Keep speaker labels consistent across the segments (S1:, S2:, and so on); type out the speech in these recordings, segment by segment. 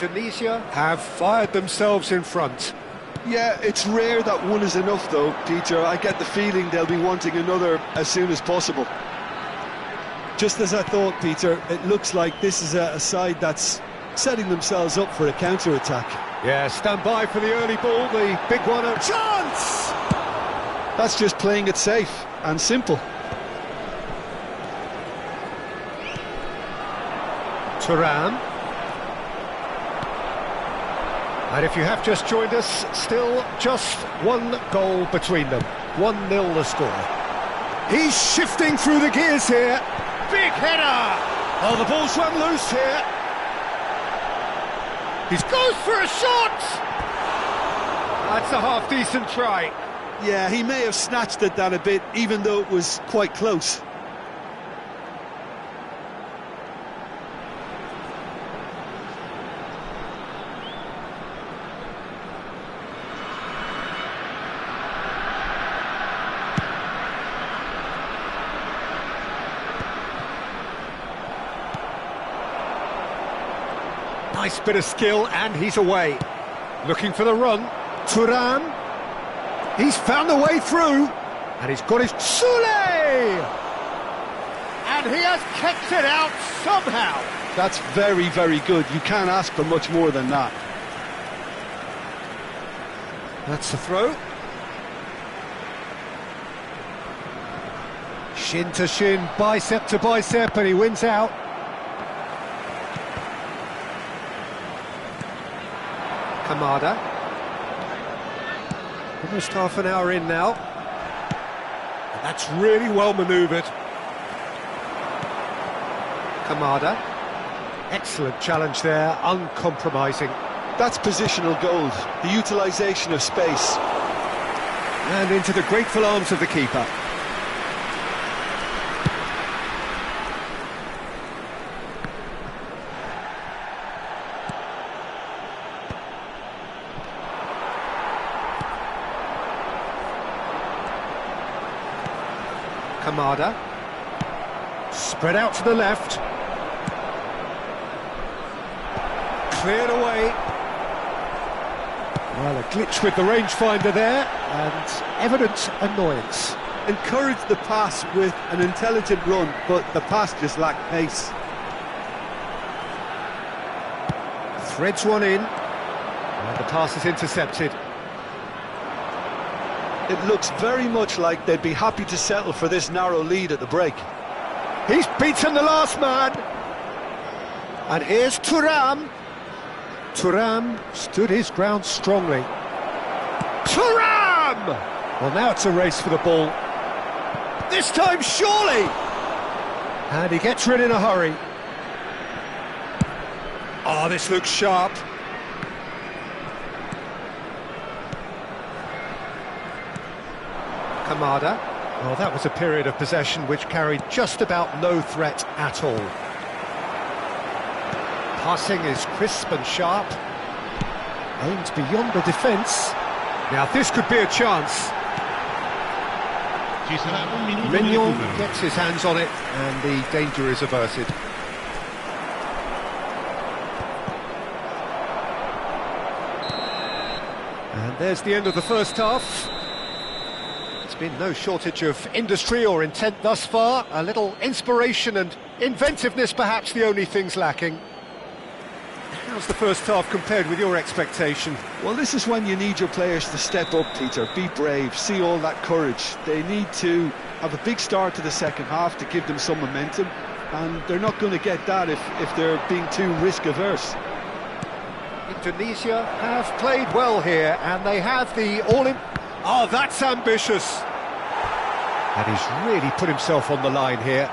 S1: Indonesia have fired themselves in front.
S2: Yeah, it's rare that one is enough though, Peter. I get the feeling they'll be wanting another as soon as possible. Just as I thought, Peter, it looks like this is a side that's setting themselves up for a counter-attack.
S1: Yeah, stand by for the early ball, the big one. A chance!
S2: That's just playing it safe and simple.
S1: Thuram. And if you have just joined us, still just one goal between them. 1-0 the score. He's shifting through the gears here. Big header! Oh, the ball's run loose here. He goes for a shot! That's a half-decent try.
S2: Yeah, he may have snatched at that a bit, even though it was quite close.
S1: Nice bit of skill, and he's away. Looking for the run. Thuram. He's found the way through. And he's got his Sule! And he has kept it out somehow.
S2: That's very, very good. You can't ask for much more than that.
S1: That's the throw. Shin to shin, bicep to bicep, and he wins out. Kamada. Almost half an hour in now. And that's really well manoeuvred. Kamada. Excellent challenge there, uncompromising.
S2: That's positional gold, the utilisation of space.
S1: And into the grateful arms of the keeper. Kamada, spread out to the left, cleared away. Well, a glitch with the rangefinder there, and evident annoyance.
S2: Encouraged the pass with an intelligent run, but the pass just lacked pace.
S1: Threads one in, and the pass is intercepted.
S2: It looks very much like they'd be happy to settle for this narrow lead at the break.
S1: He's beaten the last man. And here's Thuram. Thuram stood his ground strongly. Thuram! Well, now it's a race for the ball. This time, surely! And he gets rid in a hurry. Oh, this looks sharp. Kamada. Well, that was a period of possession which carried just about no threat at all. Passing is crisp and sharp. Aimed beyond the defence. Now this could be a chance. Mignon gets his hands on it and the danger is averted. And there's the end of the first half. Been no shortage of industry or intent thus far. A little inspiration and inventiveness perhaps the only things lacking. How's the first half compared with your expectation?
S2: Well, this is when you need your players to step up, Peter. Be brave, see all that courage. They need to have a big start to the second half to give them some momentum, and they're not going to get that if they're being too risk-averse.
S1: Indonesia have played well here, and they have the all-in... Oh, that's ambitious! And he's really put himself on the line here.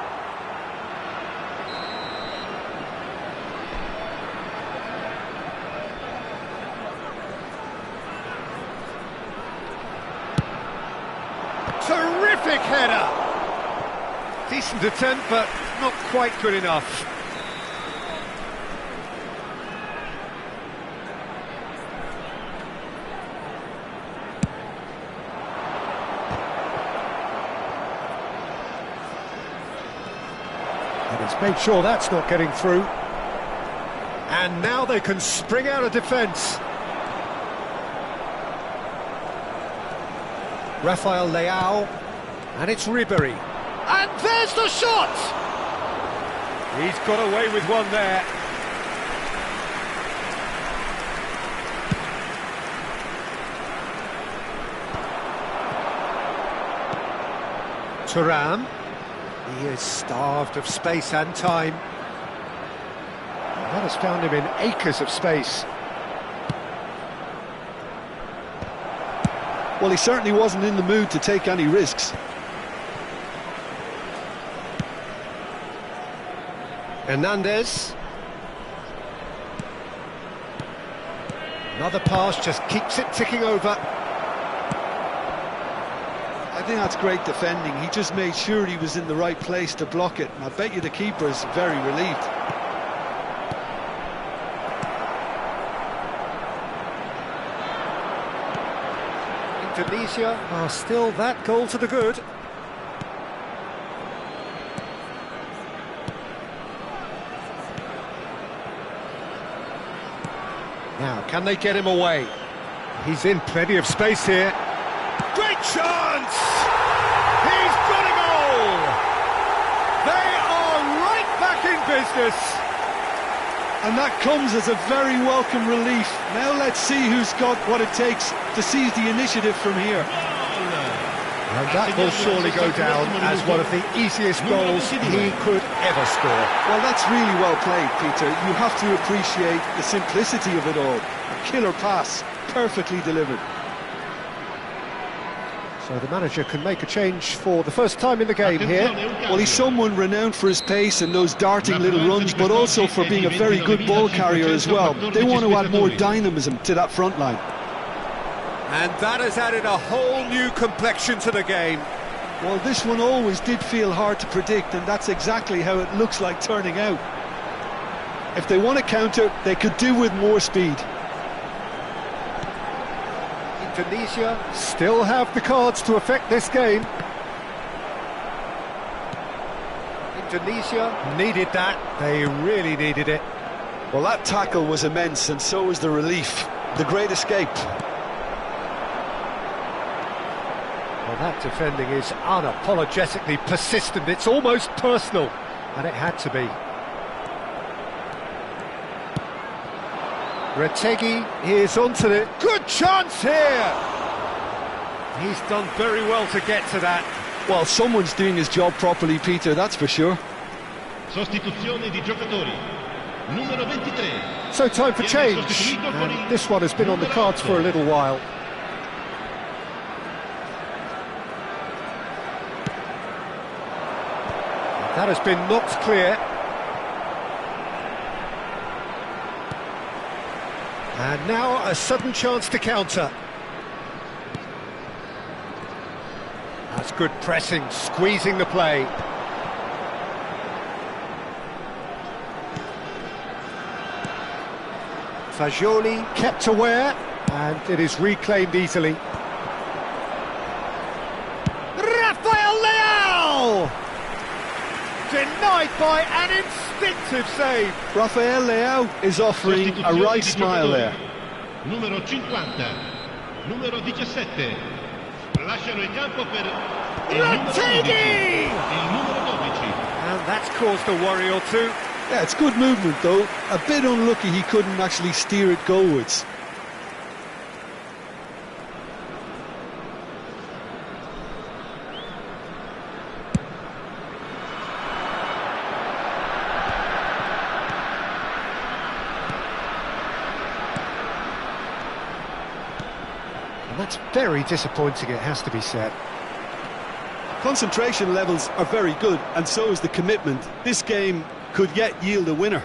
S1: Terrific header! Decent attempt, but not quite good enough. And he's made sure that's not getting through. And now they can spring out of defence. Rafael Leao, and it's Ribery. And there's the shot! He's got away with one there. Thuram. He is starved of space and time. That has found him in acres of space.
S2: Well, he certainly wasn't in the mood to take any risks.
S1: Hernandez. Another pass just keeps it ticking over.
S2: I think that's great defending. He just made sure he was in the right place to block it. And I bet you the keeper is very relieved.
S1: Indonesia are still that goal to the good. Now, can they get him away? He's in plenty of space here. Great chance! He's got a goal! They are right back in business.
S2: And that comes as a very welcome relief. Now let's see who's got what it takes to seize the initiative from here.
S1: And that will surely go down as one of the easiest goals he could ever score.
S2: Well, that's really well played, Peter. You have to appreciate the simplicity of it all. A killer pass, perfectly delivered.
S1: So the manager can make a change for the first time in the game here.
S2: Well, he's someone renowned for his pace and those darting little runs, but also for being a very good ball carrier as well. They want to add more dynamism to that front line.
S1: And that has added a whole new complexion to the game.
S2: Well, this one always did feel hard to predict, and that's exactly how it looks like turning out. If they want to counter, they could do with more speed.
S1: Indonesia still have the cards to affect this game. Indonesia needed that. They really needed it.
S2: Well, that tackle was immense, and so was the relief. The great escape.
S1: Well, that defending is unapologetically persistent. It's almost personal, and it had to be. Retegi is onto it. Good chance here! He's done very well to get to that.
S2: Well, someone's doing his job properly, Peter, that's for sure.
S3: Sostituzione di giocatori. Numero 23.
S1: So time for change, and this one has been on the cards for a little while. That has been knocked clear. And now a sudden chance to counter. That's good pressing, squeezing the play. Fagioli kept aware, and it is reclaimed easily. Rafael Leao! Denied by an instinctive save.
S2: Rafael Leao is offering a right smile there.
S3: Numero 50. Numero 17. Lasciano il campo per il numero 11. Il numero 12.
S1: And that's caused a worry or two.
S2: Yeah, it's good movement though. A bit unlucky he couldn't actually steer it goalwards.
S1: And that's very disappointing, it has to be said.
S2: Concentration levels are very good, and so is the commitment. This game could yet yield a winner.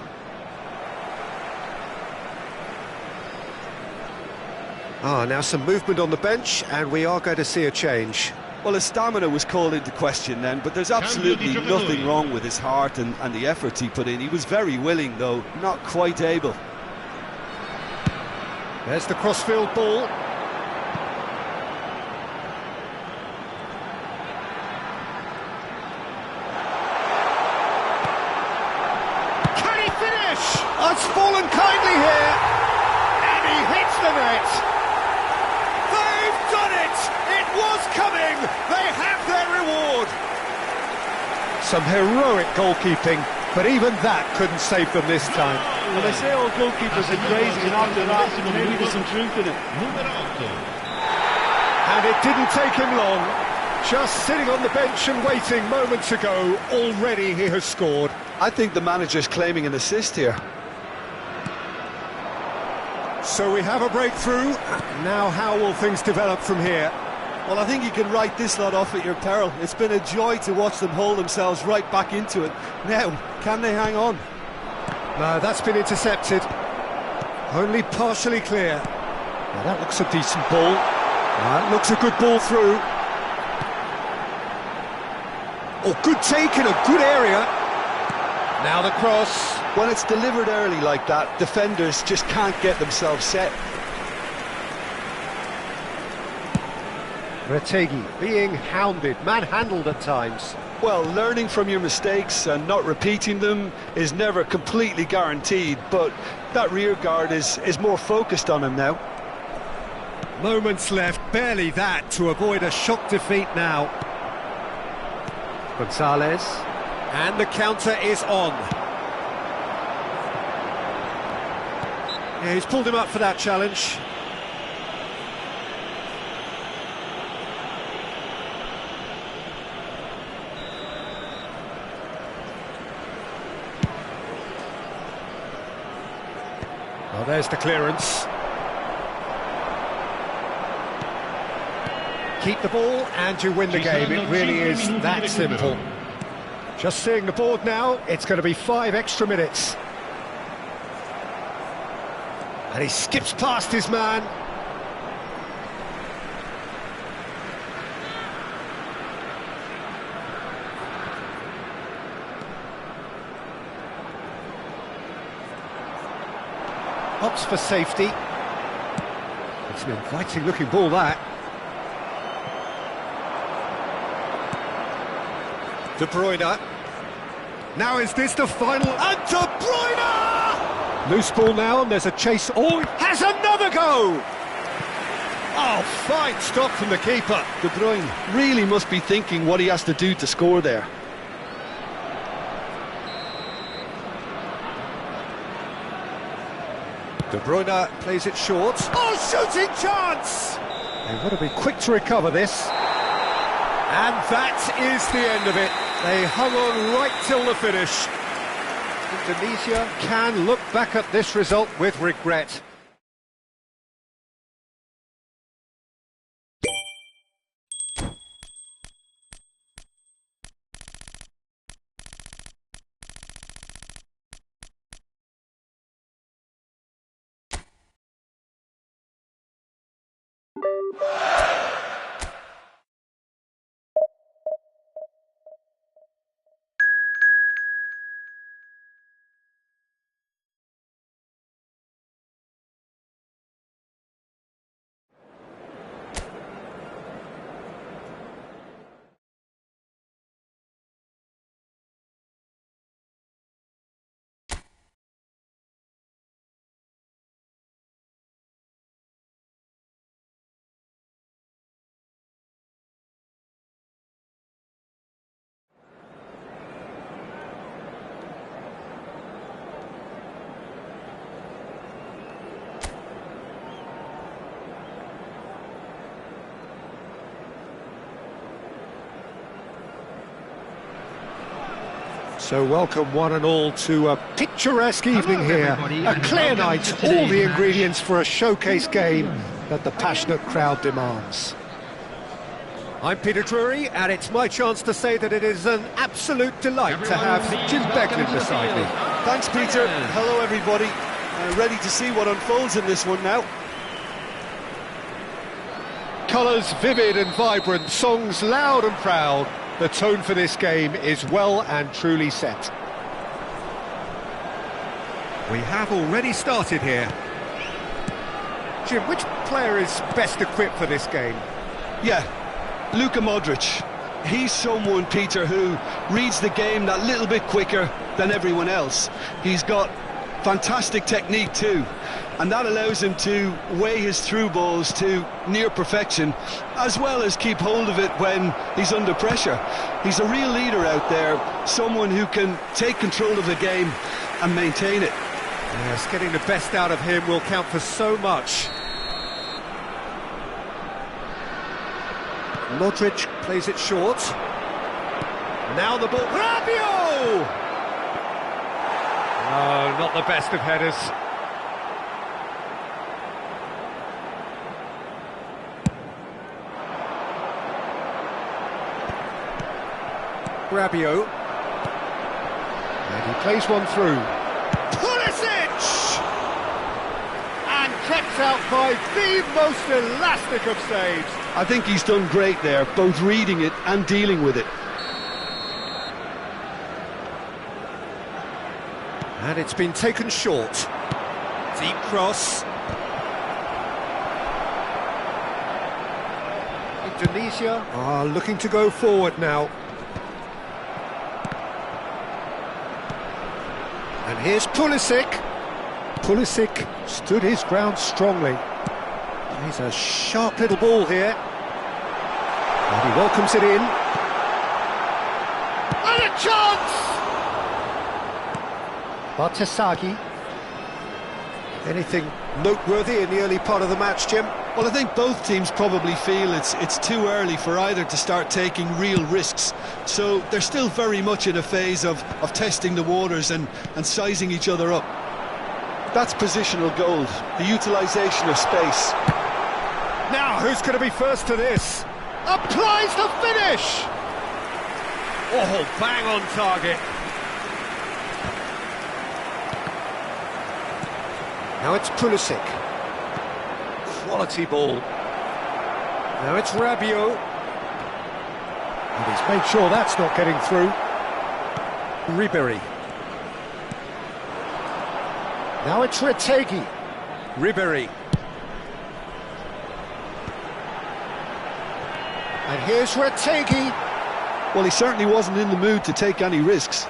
S1: Now some movement on the bench, and we are going to see a change.
S2: Well, his stamina was called into question then, but there's absolutely nothing wrong with his heart and the efforts he put in. He was very willing, though, not quite able.
S1: There's the crossfield ball. Can he finish? It's fallen kindly here, and he hits the net. They've done it! It was coming! They have their reward! Some heroic goalkeeping, but even that couldn't save them this time.
S2: Well, they say all goalkeepers are crazy, and after that, maybe there's some truth in it.
S1: And it didn't take him long. Just sitting on the bench and waiting moments ago, already he has scored.
S2: I think the manager's claiming an assist here.
S1: So we have a breakthrough. Now how will things develop from here?
S2: Well, I think you can write this lot off at your peril. It's been a joy to watch them hold themselves right back into it. Now, can they hang on?
S1: No, that's been intercepted. Only partially clear. Now that looks a decent ball. That looks a good ball through. Oh, good take in a good area. Now the cross.
S2: When it's delivered early like that, defenders just can't get themselves set.
S1: Retegi being hounded, manhandled at times.
S2: Well, learning from your mistakes and not repeating them is never completely guaranteed, but that rear guard is more focused on him now.
S1: Moments left, barely that, to avoid a shock defeat now. Gonzalez, and the counter is on. Yeah, he's pulled him up for that challenge. Well, there's the clearance. Keep the ball and you win the game. It really is that simple. Just seeing the board now, it's going to be 5 extra minutes. And he skips past his man. Opts for safety. It's an inviting looking ball, that. De Bruyne. Now is this the final? And De Bruyne! Loose ball now, and there's a chase. Oh, has another go! Oh, fine stop from the keeper.
S2: De Bruyne really must be thinking what he has to do to score there.
S1: De Bruyne plays it short. Oh, shooting chance! They've got to be quick to recover this. And that is the end of it. They hung on right till the finish. Indonesia can look back at this result with regret. So welcome one and all to a picturesque evening here, a clear night, all the ingredients for a showcase game that the passionate crowd demands. I'm Peter Drury, and it's my chance to say that it is an absolute delight to have Jim Beglin beside me.
S2: Thanks, Peter. Hello, everybody. Ready to see what unfolds in this one now.
S1: Colours vivid and vibrant, songs loud and proud. The tone for this game is well and truly set. We have already started here. Jim, which player is best equipped for this game?
S2: Yeah, Luka Modric. He's someone, Peter, who reads the game that little bit quicker than everyone else. He's got Fantastic technique too, and that allows him to weigh his through balls to near perfection, as well as keep hold of it when he's under pressure. He's a real leader out there, someone who can take control of the game and maintain it.
S1: Yes, getting the best out of him will count for so much. Modric plays it short. Now the ball. Rabiot! No, not the best of headers. Rabiot. And he plays one through. Pulisic! And kept out by the most elastic of saves.
S2: I think he's done great there, both reading it and dealing with it.
S1: And it's been taken short. Deep cross. Indonesia are looking to go forward now. And here's Pulisic. Pulisic stood his ground strongly. He's a sharp little ball here. And he welcomes it in. And a chance! Bartesaghi. Anything noteworthy in the early part of the match, Jim?
S2: Well, I think both teams probably feel it's too early for either to start taking real risks. So they're still very much in a phase of testing the waters and sizing each other up. That's positional gold, the utilisation of space.
S1: Now, who's going to be first to this? Applies the finish! Oh, bang on target. Now it's Pulisic. Quality ball. Now it's Rabiot. And he's made sure that's not getting through. Ribery. Now it's Retegi. Ribery. And here's Retegi.
S2: Well, he certainly wasn't in the mood to take any risks.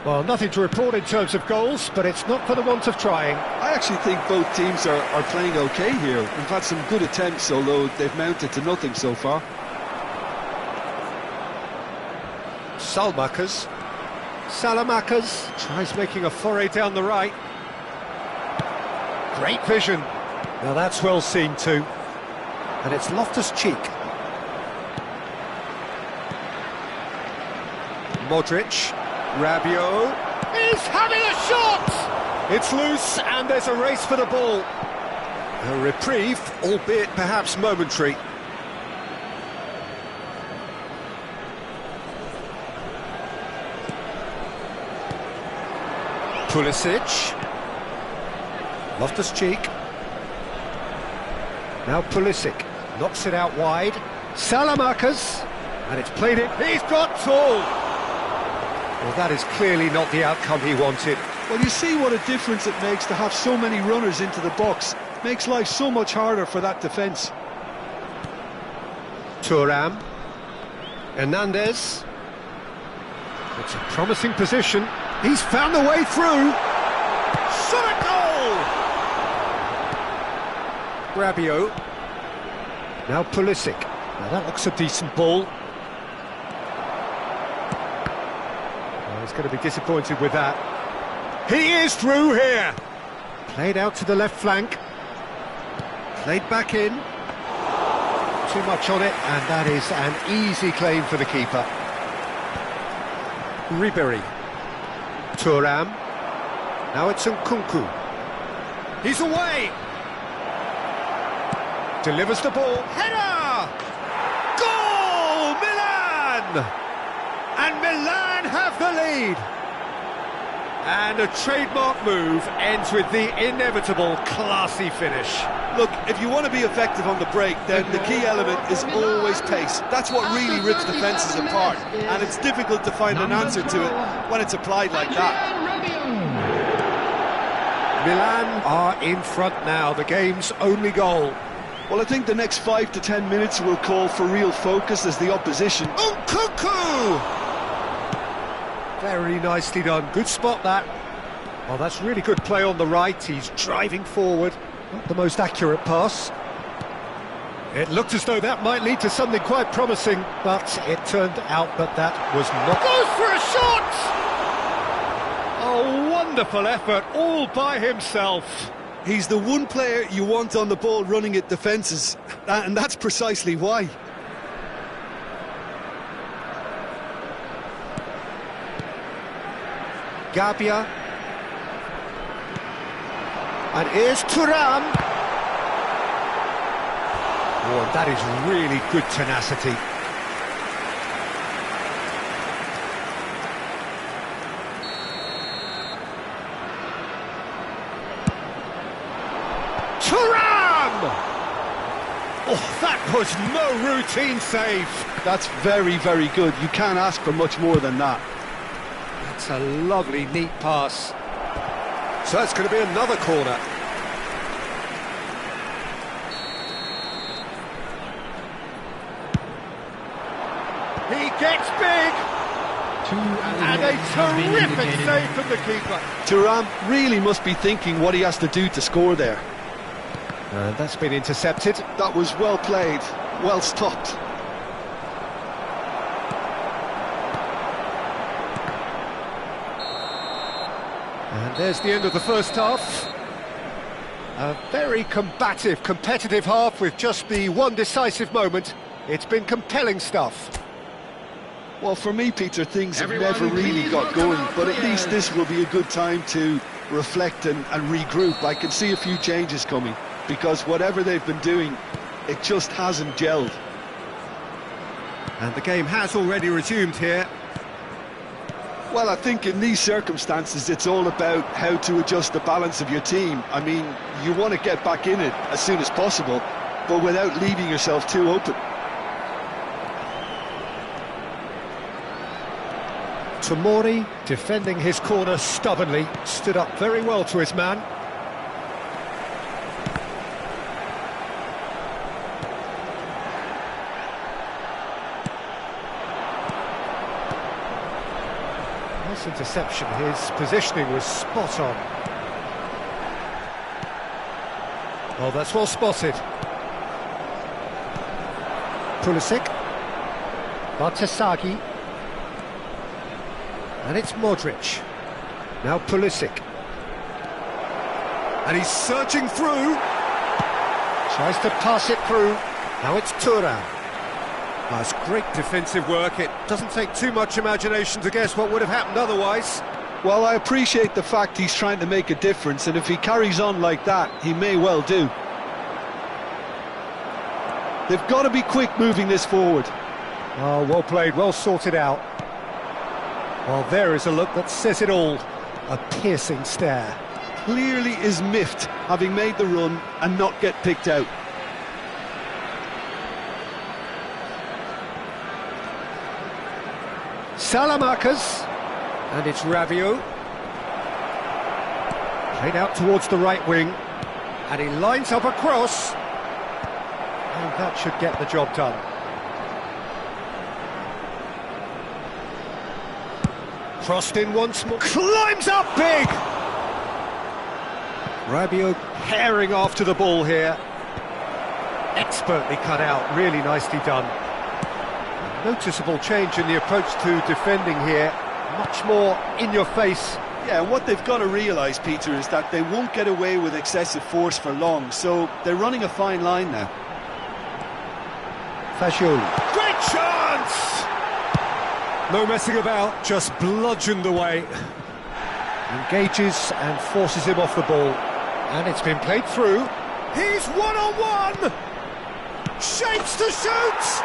S1: Well, nothing to report in terms of goals, but it's not for the want of trying.
S2: I actually think both teams are playing okay here. We've had some good attempts, although they've mounted to nothing so far.
S1: Salmakers. Salamakers tries making a foray down the right. Great vision. Now that's well seen too. And it's Loftus-Cheek. Modric. Rabiot is having a shot! It's loose and there's a race for the ball. A reprieve, albeit perhaps momentary. Pulisic. Loftus-Cheek. Now Pulisic knocks it out wide. Salamakers. And it's played it. He's got tall. Well, that is clearly not the outcome he wanted.
S2: Well, you see what a difference it makes to have so many runners into the box. Makes life so much harder for that defence.
S1: Thuram. Hernandez. It's a promising position. He's found the way through. Shot a goal! Rabiot. Now Pulisic. Now that looks a decent ball. He's going to be disappointed with that. He is through here. Played out to the left flank. Played back in. Too much on it, and that is an easy claim for the keeper. Ribery. Thuram. Now it's Nkunku. He's away. Delivers the ball. Header! Goal! Milan! And Milan have the lead. And a trademark move ends with the inevitable classy finish.
S2: Look, if you want to be effective on the break, then the key element is always pace. That's what really rips defences apart, and it's difficult to find an answer to it when it's applied like that.
S1: Milan are in front now, the game's only goal.
S2: Well, I think the next 5 to 10 minutes will call for real focus as the opposition...
S1: Oh, Cuckoo! Very nicely done. Good spot, that. Well, that's really good play on the right. He's driving forward. Not the most accurate pass. It looked as though that might lead to something quite promising, but it turned out that that was not... Goes for a shot! Oh, wonderful effort, all by himself.
S2: He's the one player you want on the ball running at defences, and that's precisely why.
S1: Gabia. And here's Thuram. Oh, and that is really good tenacity. Thuram! Oh, that was no routine save.
S2: That's very, very good. You can't ask for much more than that.
S1: That's a lovely, neat pass. So that's going to be another corner. He gets big! And a terrific save from the keeper.
S2: Thuram really must be thinking what he has to do to score there.
S1: And that's been intercepted.
S2: That was well played, well stopped.
S1: And there's the end of the first half. A very combative, competitive half with just the one decisive moment. It's been compelling stuff.
S2: Well, for me, Peter, things have never really got going, but at least this will be a good time to reflect and regroup. I can see a few changes coming, because whatever they've been doing, it just hasn't gelled.
S1: And the game has already resumed here.
S2: Well, I think in these circumstances, it's all about how to adjust the balance of your team. I mean, you want to get back in it as soon as possible, but without leaving yourself too open.
S1: Tomori, defending his corner stubbornly, stood up very well to his man. Nice interception, his positioning was spot on. Oh, that's well spotted. Pulisic. Bartasagi. And it's Modric. Now Pulisic. And he's searching through. Tries to pass it through. Now it's Thuram. That's great defensive work. It doesn't take too much imagination to guess what would have happened otherwise.
S2: Well, I appreciate the fact he's trying to make a difference, and if he carries on like that, he may well do. They've got to be quick moving this forward.
S1: Oh, well played, well sorted out. Well, there is a look that says it all. A piercing stare.
S2: Clearly is miffed, having made the run and not get picked out.
S1: Salamakas. And it's Rabiot. Played out towards the right wing. And he lines up a cross. And that should get the job done. Crossed in once more. Climbs up big! Rabiot herring after the ball here. Expertly cut out, really nicely done. A noticeable change in the approach to defending here. Much more in your face.
S2: Yeah, what they've got to realise, Peter, is that they won't get away with excessive force for long, so they're running a fine line now.
S1: Fagioli. Great chance! No messing about, just bludgeoned away. Engages and forces him off the ball. And it's been played through. He's one-on-one! Shapes to shoot!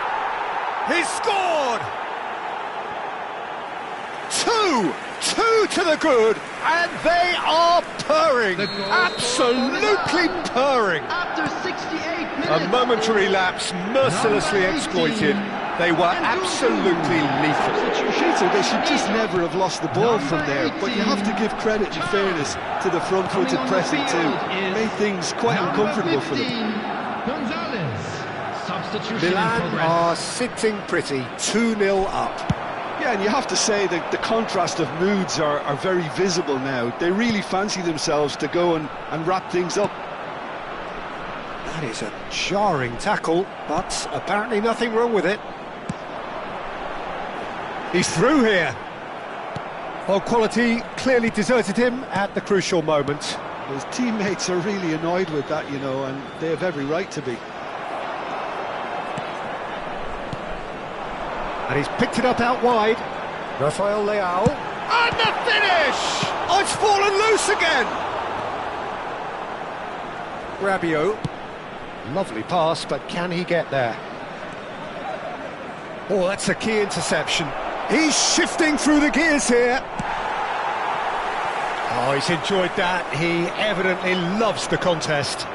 S1: He's scored! Two to the good, and they are purring, absolutely purring.
S4: After 68 minutes,
S1: a momentary lapse, mercilessly exploited. They were absolutely lethal.
S2: Peter, they should just never have lost the ball from there, but you have to give credit and fairness to the front-footed pressing too. It made things quite uncomfortable for them.
S4: Substitution
S1: Milan
S4: in progress.
S1: are sitting pretty, 2-0 up.
S2: Yeah, and you have to say that the contrast of moods are very visible now. They really fancy themselves to go and wrap things up.
S1: That is a jarring tackle, but apparently nothing wrong with it. He's through here. Well, quality clearly deserted him at the crucial moment.
S2: His teammates are really annoyed with that, you know, and they have every right to be.
S1: And he's picked it up out wide. Rafael Leao. And the finish! Oh, it's fallen loose again! Rabiot. Lovely pass, but can he get there? Oh, that's a key interception. He's shifting through the gears here. Oh, he's enjoyed that. He evidently loves the contest.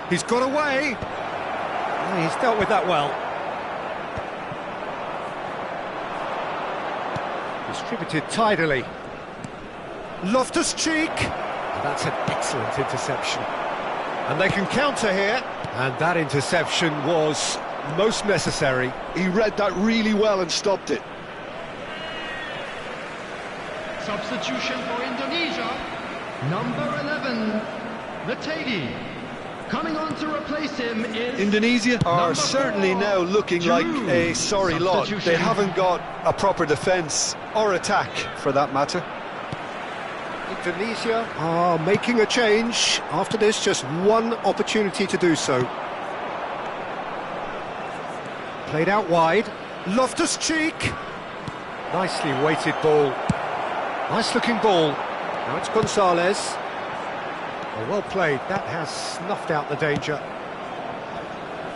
S1: He's got away. Oh, he's dealt with that well. Distributed tidily. Loftus-Cheek. That's an excellent interception. And they can counter here. And that interception was most necessary.
S2: He read that really well and stopped it.
S4: Substitution for Indonesia. Number 11, Rategi. Coming on to replace him is...
S2: Indonesia are
S4: number
S2: certainly
S4: 4,
S2: now looking like a sorry lot. They
S4: Substitution.
S2: haven't got a proper defence or attack, for that matter.
S1: Indonesia are making a change. After this, just one opportunity to do so. Played out wide. Loftus-Cheek. Nicely weighted ball. Nice looking ball. Now it's Gonzalez. Oh, well played. That has snuffed out the danger.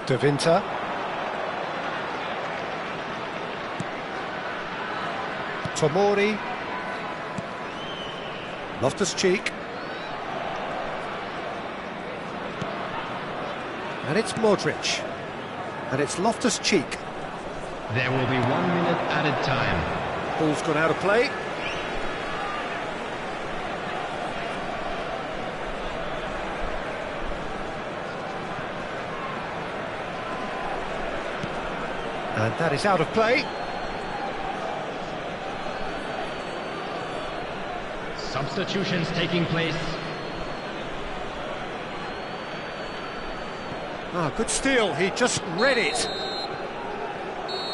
S1: De Winter. Tomori. Loftus-Cheek. And it's Modric. And it's Loftus-Cheek.
S4: There will be 1 minute added time.
S1: Ball's gone out of play. And that is out of play.
S4: Substitutions taking place.
S1: Ah, good steal, he just read it.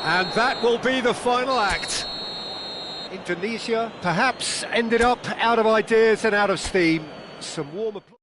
S1: And that will be the final act. Indonesia perhaps ended up out of ideas and out of steam. Some warm applause.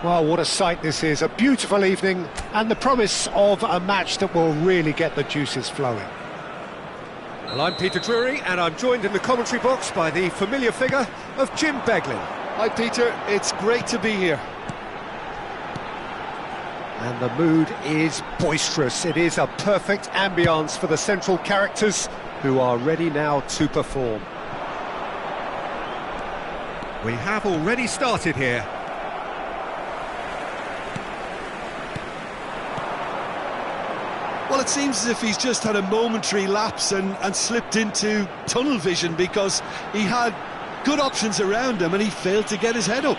S1: Well, what a sight this is, a beautiful evening and the promise of a match that will really get the juices flowing. Well, I'm Peter Drury and I'm joined in the commentary box by the familiar figure of Jim Beglin.
S2: Hi Peter, it's great to be here.
S1: And the mood is boisterous. It is a perfect ambience for the central characters who are ready now to perform. We have already started here.
S2: Well, it seems as if he's just had a momentary lapse and slipped into tunnel vision, because he had good options around him and he failed to get his head up.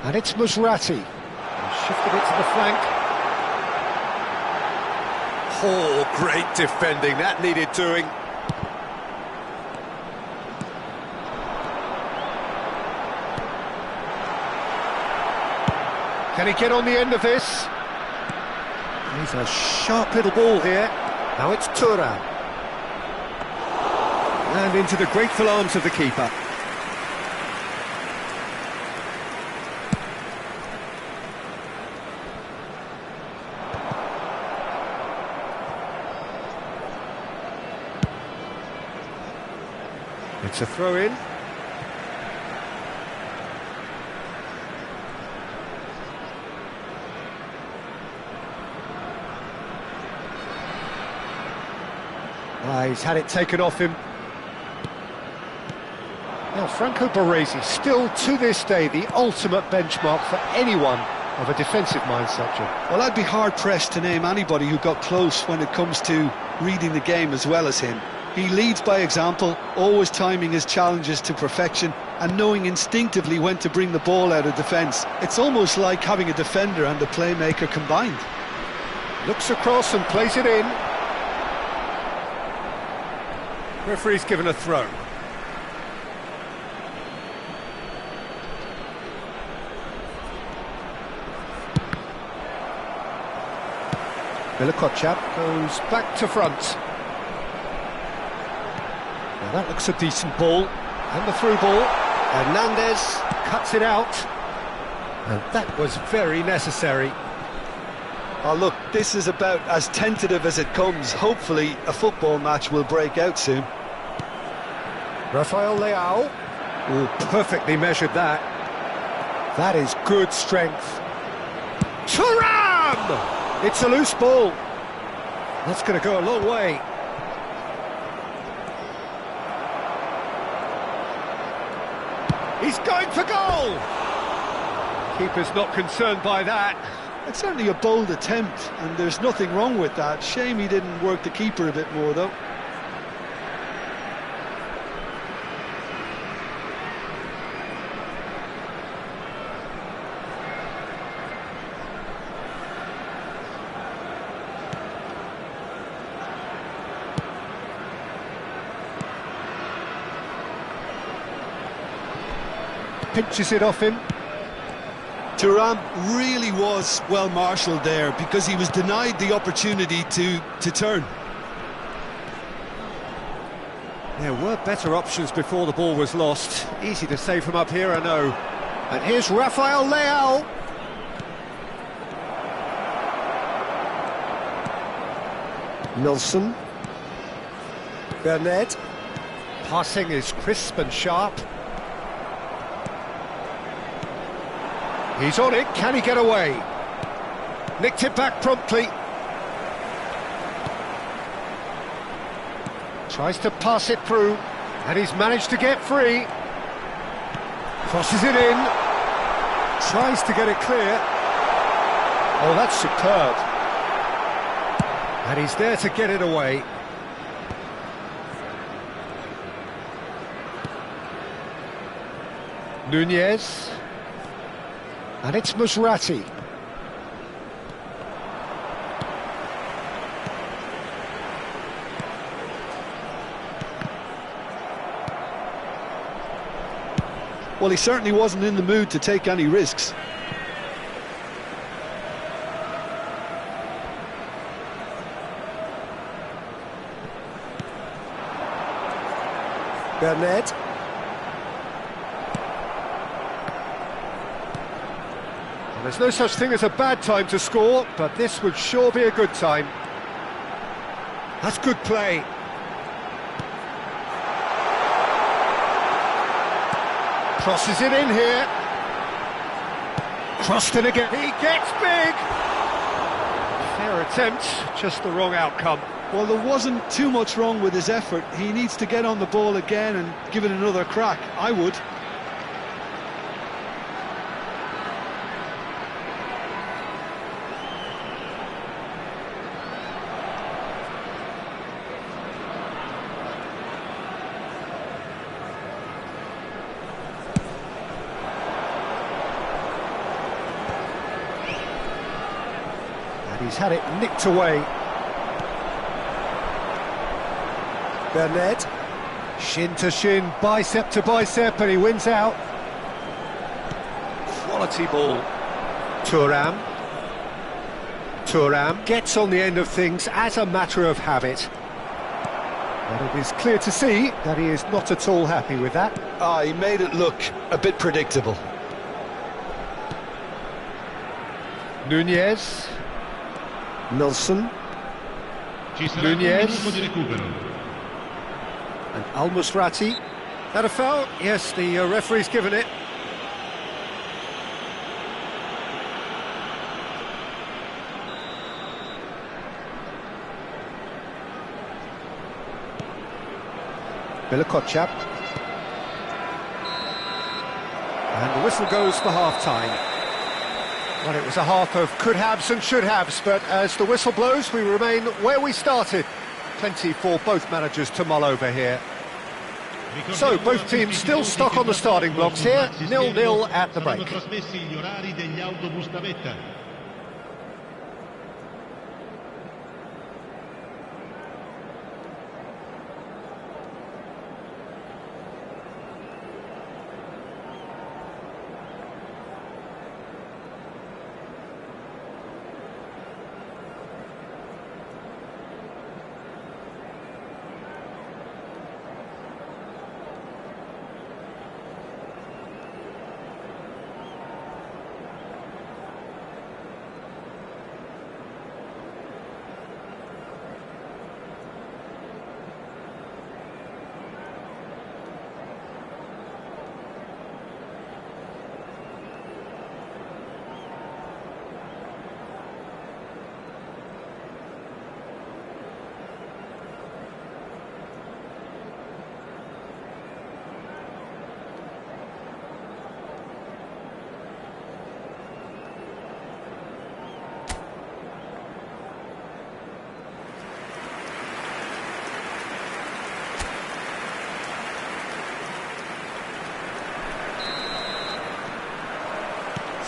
S1: And it's Musrati. Shifted it to the flank. Oh, great defending. That needed doing. Can he get on the end of this? He's a sharp little ball here. Now it's Thuram. And into the grateful arms of the keeper. It's a throw-in. He's had it taken off him. Now, Franco Baresi, still to this day, the ultimate benchmark for anyone of a defensive mindset, Jim.
S2: Well, I'd be hard-pressed to name anybody who got close when it comes to reading the game as well as him. He leads by example, always timing his challenges to perfection and knowing instinctively when to bring the ball out of defence. It's almost like having a defender and a playmaker combined.
S1: Looks across and plays it in. Referee's given a throw. Milikochap goes back to front. Now that looks a decent ball. And the through ball. Hernandez cuts it out. And that was very necessary.
S2: Oh, look, this is about as tentative as it comes. Hopefully a football match will break out soon.
S1: Rafael Leao. Oh, perfectly measured that. That is good strength. Thuram! It's a loose ball. That's going to go a long way. He's going for goal! Keeper's not concerned by that.
S2: It's certainly a bold attempt, and there's nothing wrong with that. Shame he didn't work the keeper a bit more, though.
S1: Pinches it off him.
S2: Thuram really was well marshalled there, because he was denied the opportunity to turn.
S1: There were better options before the ball was lost. Easy to say from up here, I know. And here's Rafael Leao. Nilsson. Bernard. Passing is crisp and sharp. He's on it, can he get away? Nicked it back promptly. Tries to pass it through, and he's managed to get free. Crosses it in. Tries to get it clear. Oh, that's superb. And he's there to get it away. Nunez. And it's Musrati.
S2: Well, he certainly wasn't in the mood to take any risks.
S1: Bernard. Well, there's no such thing as a bad time to score, but this would sure be a good time. That's good play. Crosses it in here. Crossed it again. He gets big. Fair attempt, just the wrong outcome.
S2: Well, there wasn't too much wrong with his effort. He needs to get on the ball again and give it another crack. I would.
S1: He's had it nicked away. Bernard, shin to shin, bicep to bicep, and he wins out. Quality ball. Thuram gets on the end of things as a matter of habit. But it is clear to see that he is not at all happy with that.
S2: He made it look a bit predictable.
S1: Nunez. Nelson. Nunez. And Al-Musrati. That a foul? Yes, the referee's given it. Bilakotchap. And the whistle goes for half-time. Well, it was a half of could-haves and should-haves, but as the whistle blows, we remain where we started. Plenty for both managers to mull over here. So, both teams still stuck on the starting blocks here, 0-0 at the break.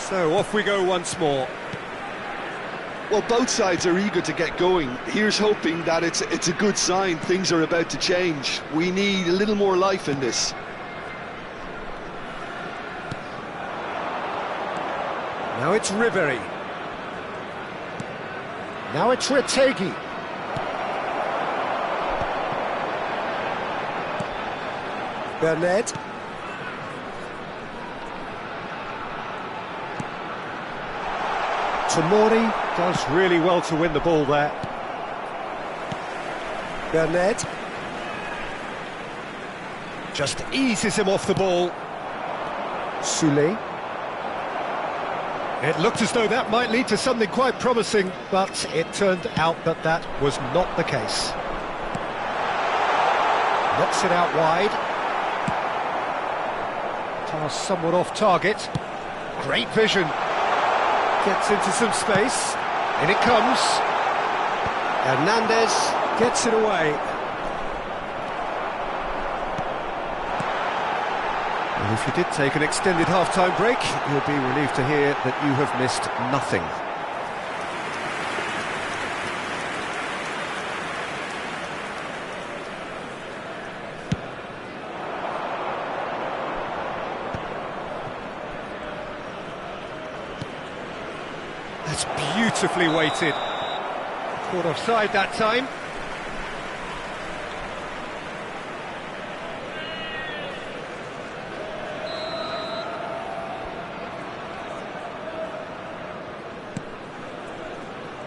S1: So off we go once more.
S2: Well, both sides are eager to get going. Here's hoping that it's a good sign. Things are about to change. We need a little more life in this.
S1: Now it's Ribery. Now it's Retegi. Bernard. Tomori does really well to win the ball there. Bernard just eases him off the ball. Soulé. It looked as though that might lead to something quite promising, but it turned out that that was not the case. Knocks it out wide. Pass somewhat off target. Great vision. Gets into some space. In it comes. Hernandez gets it away. And if you did take an extended half-time break, you'll be relieved to hear that you have missed nothing. That's beautifully weighted. Caught offside that time.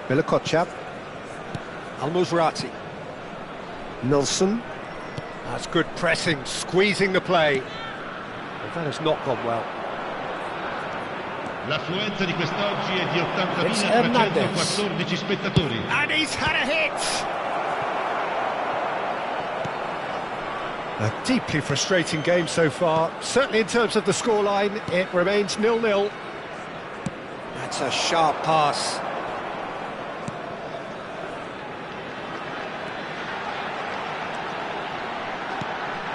S1: Bilakotchap. Al-Musrati. Nilsson. That's good pressing, squeezing the play. But that has not gone well.
S3: L'affluenza di quest'oggi è di 80.314 spettatori.
S1: And he's had a hit! A deeply frustrating game so far. Certainly in terms of the scoreline, it remains 0-0. That's a sharp pass.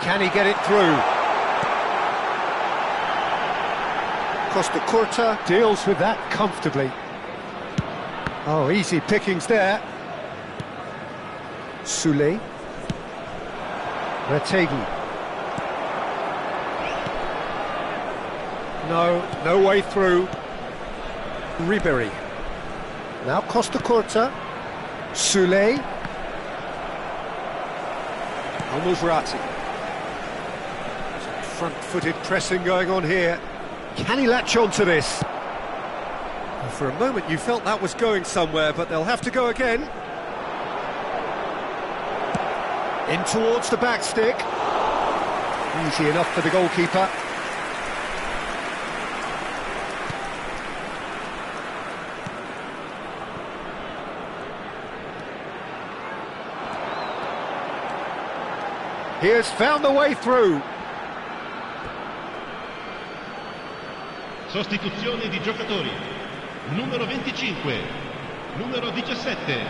S1: Can he get it through? Costa Curta deals with that comfortably. Oh, easy pickings there. Sule. Retegi. No way through. Ribery. Now Costa Curta. Sule. Al-Musrati. Front-footed pressing going on here. Can he latch on to this? Well, for a moment you felt that was going somewhere, but they'll have to go again. In towards the back stick. Easy enough for the goalkeeper. He has found the way through.
S3: Sostituzione di giocatori. Numero 25, numero 17,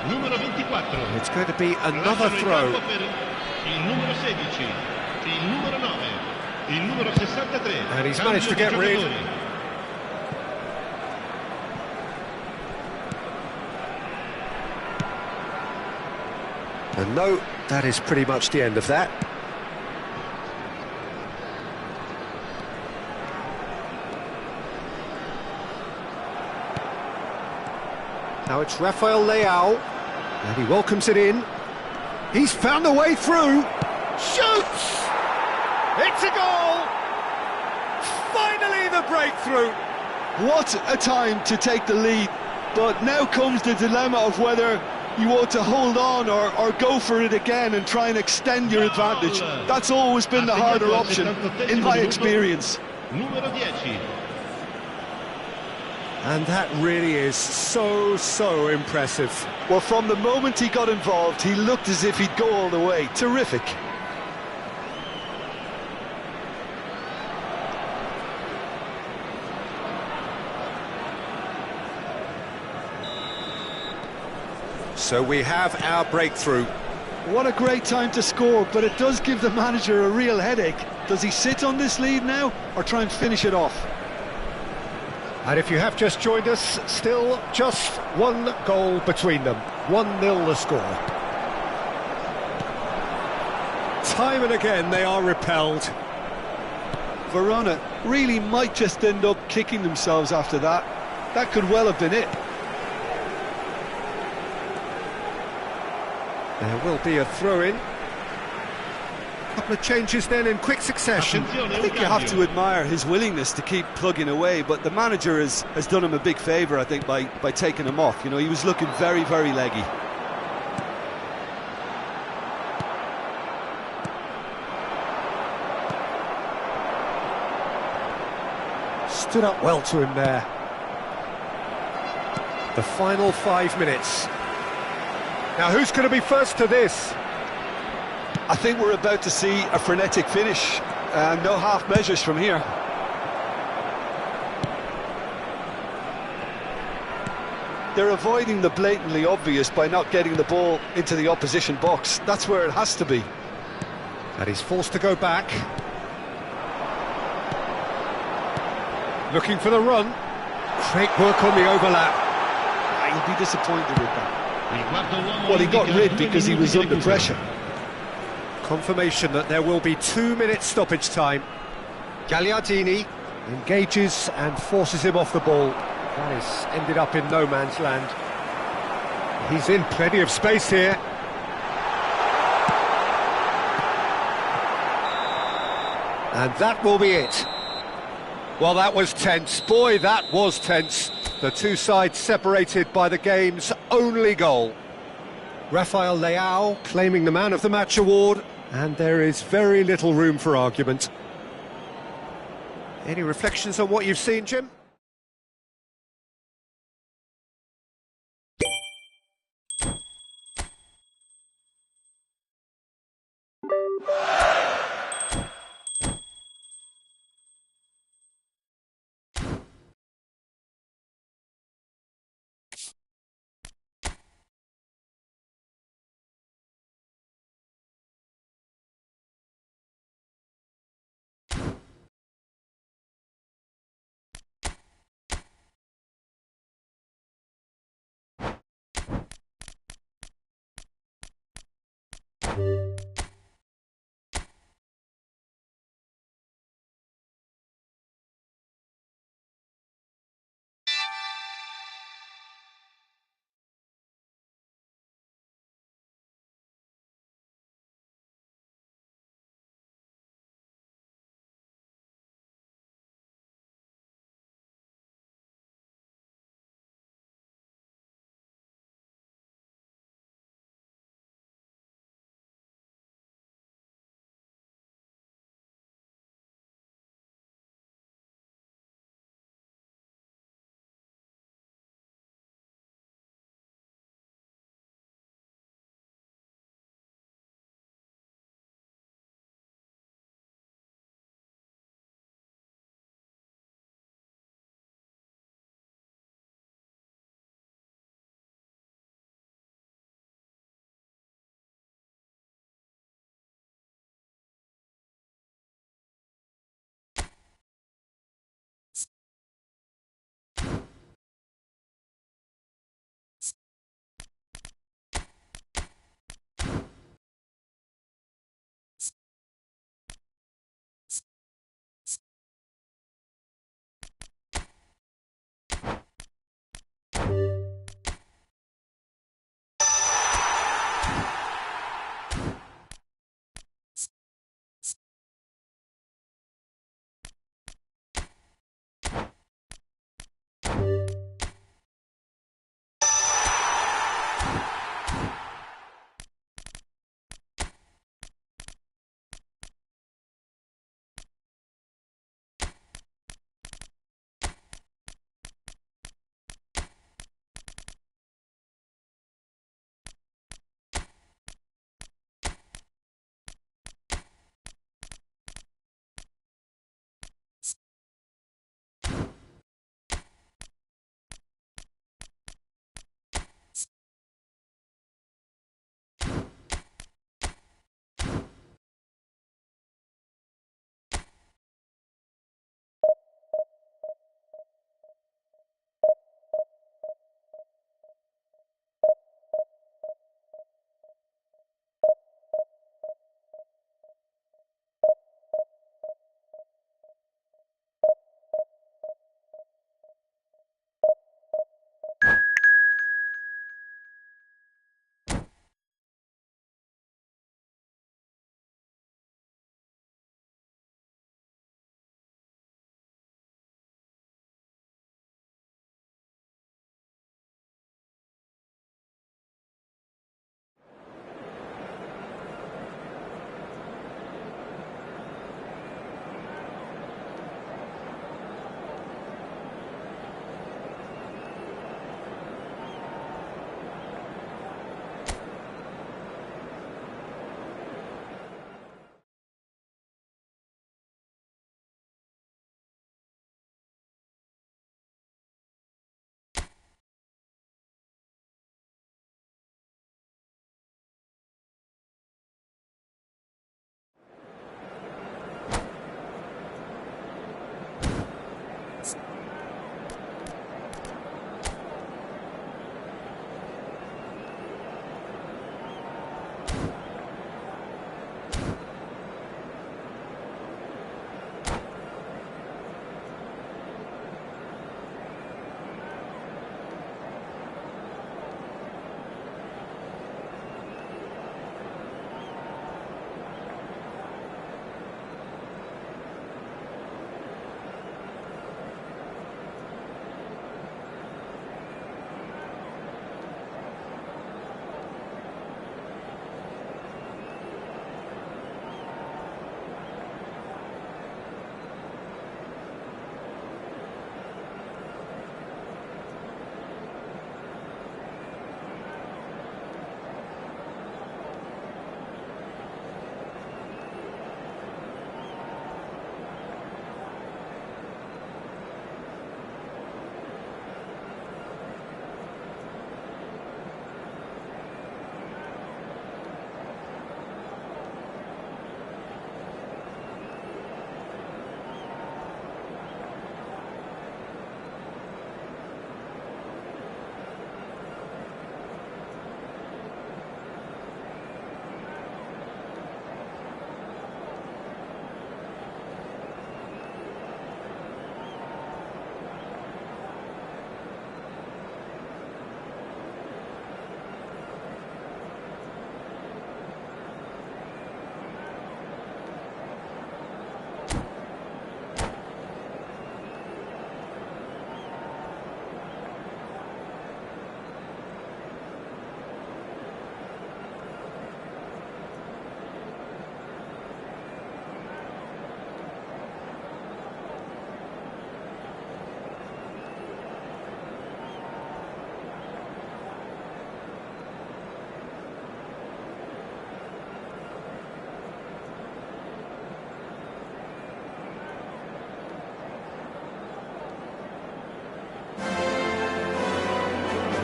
S3: numero 24.
S1: It's going to be another throw.
S3: Il numero 16, il numero 9, il numero 63.
S1: And he's managed to get rid. And no, that is pretty much the end of that. Now it's Rafael Leao, and he welcomes it in. He's found a way through. Shoots! It's a goal! Finally the breakthrough!
S2: What a time to take the lead, but now comes the dilemma of whether you want to hold on or go for it again and try and extend your advantage. That's always been the harder option, in my experience.
S3: Numero 10.
S1: And that really is so impressive.
S2: Well, from the moment he got involved, he looked as if he'd go all the way. Terrific.
S1: So we have our breakthrough.
S2: What a great time to score, but it does give the manager a real headache. Does he sit on this lead now, or try and finish it off?
S1: And if you have just joined us, still just one goal between them. 1-0 the score. Time and again they are repelled.
S2: Verona really might just end up kicking themselves after that. That could well have been it.
S1: There will be a throw-in. A couple of changes then in quick succession.
S2: I think you have to admire his willingness to keep plugging away, but the manager has done him a big favour, I think, by taking him off. You know, he was looking very leggy.
S1: Stood up well to him there. The final 5 minutes. Now who's going to be first to this?
S2: I think we're about to see a frenetic finish. No half measures from here. They're avoiding the blatantly obvious by not getting the ball into the opposition box. That's where it has to be.
S1: And he's forced to go back. Looking for the run. Great work on the overlap.
S2: He'll be disappointed with that. Well, he got rid because he was under pressure.
S1: Confirmation that there will be 2 minutes stoppage time. Gagliardini engages and forces him off the ball. That has ended up in no man's land. He's in plenty of space here. And that will be it. Well, that was tense. Boy, that was tense. The two sides separated by the game's only goal. Rafael Leao claiming the Man of the Match award, and there is very little room for argument. Any reflections on what you've seen, Jim?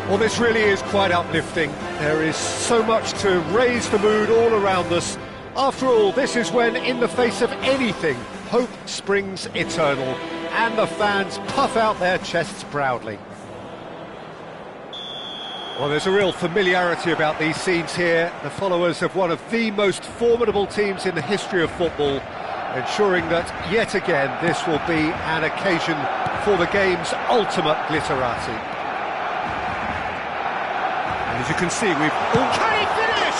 S1: Well, this really is quite uplifting. There is so much to raise the mood all around us. After all, this is when, in the face of anything, hope springs eternal, and the fans puff out their chests proudly. Well, there's a real familiarity about these scenes here. The followers of one of the most formidable teams in the history of football, ensuring that, yet again, this will be an occasion for the game's ultimate glitterati. And as you can see, we've all... Can he finish?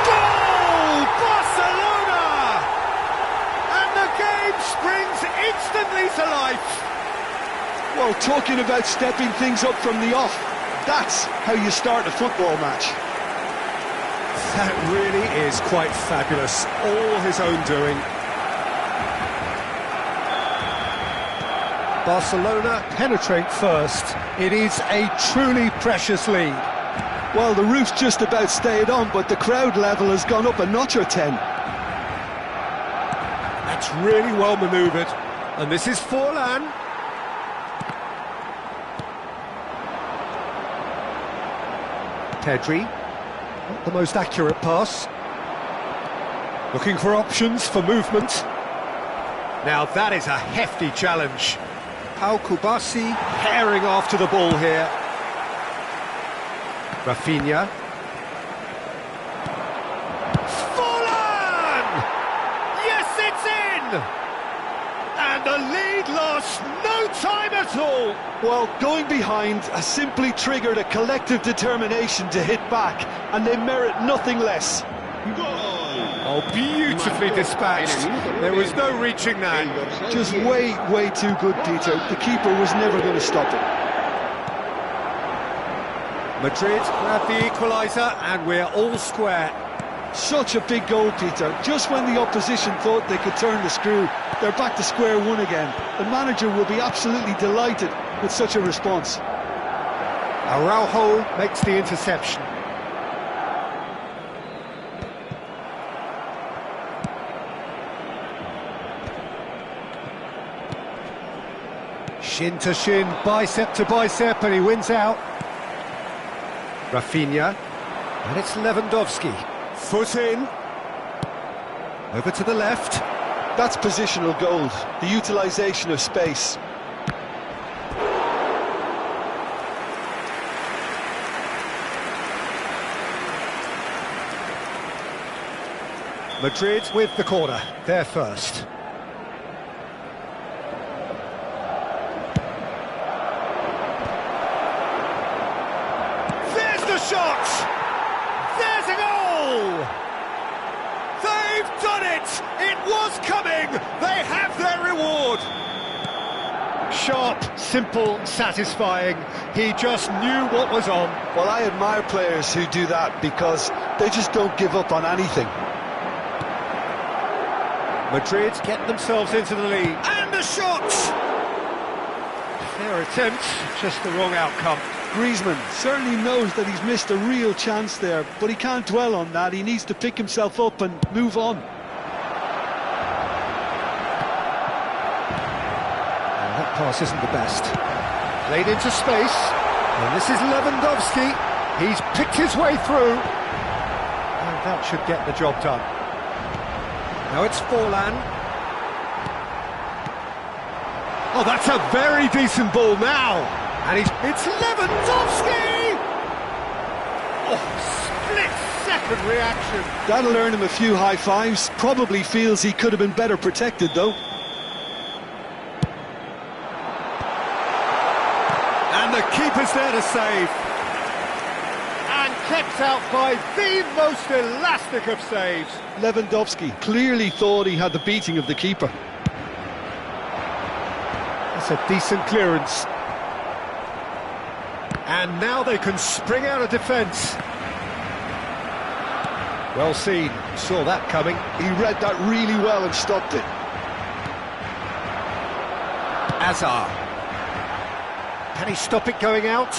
S1: Goal! Barcelona! And the game springs instantly to life.
S2: Well, talking about stepping things up from the off, that's how you start a football match.
S1: That really is quite fabulous. All his own doing. Barcelona penetrate first. It is a truly precious lead.
S2: Well, the roof's just about stayed on, but the crowd level has gone up a notch or 10.
S1: That's really well manoeuvred. And this is Forlan. Pedri, not the most accurate pass. Looking for options for movement. Now that is a hefty challenge. Pau Kubasi herring after the ball here. Rafinha. Forlan! Yes, it's in! And the lead lost no time at all.
S2: Well, going behind has simply triggered a collective determination to hit back, and they merit nothing less.
S1: Oh, beautifully dispatched. There was no reaching that.
S2: Just way, way too good, Peter. The keeper was never going to stop it.
S1: Madrid grab the equaliser, and we're all square.
S2: Such a big goal, Peter. Just when the opposition thought they could turn the screw, they're back to square one again. The manager will be absolutely delighted with such a response.
S1: Araujo makes the interception. Shin to shin, bicep to bicep, and he wins out. Rafinha, and it's Lewandowski. Foot in. Over to the left.
S2: That's positional gold, the utilisation of space.
S1: Madrid with the corner, they're first. There's the shot! There's a goal! They've done it! It was coming! They have their reward! Sharp, simple, satisfying. He just knew what was on.
S2: Well, I admire players who do that because they just don't give up on anything.
S1: Madrid get themselves into the lead. And the shot! Fair attempt, just the wrong outcome.
S2: Griezmann certainly knows that he's missed a real chance there, but he can't dwell on that. He needs to pick himself up and move on.
S1: Well, that pass isn't the best. Played into space, and this is Lewandowski. He's picked his way through, and that should get the job done. Now it's Forlan. Oh, that's a very decent ball now. And it's Lewandowski! Oh, split-second reaction.
S2: That'll earn him a few high fives. Probably feels he could have been better protected, though.
S1: And the keeper's there to save. And kept out by the most elastic of saves.
S2: Lewandowski clearly thought he had the beating of the keeper.
S1: That's a decent clearance. And now they can spring out of defence. Well seen, saw that coming.
S2: He read that really well and stopped it.
S1: Azar. Can he stop it going out?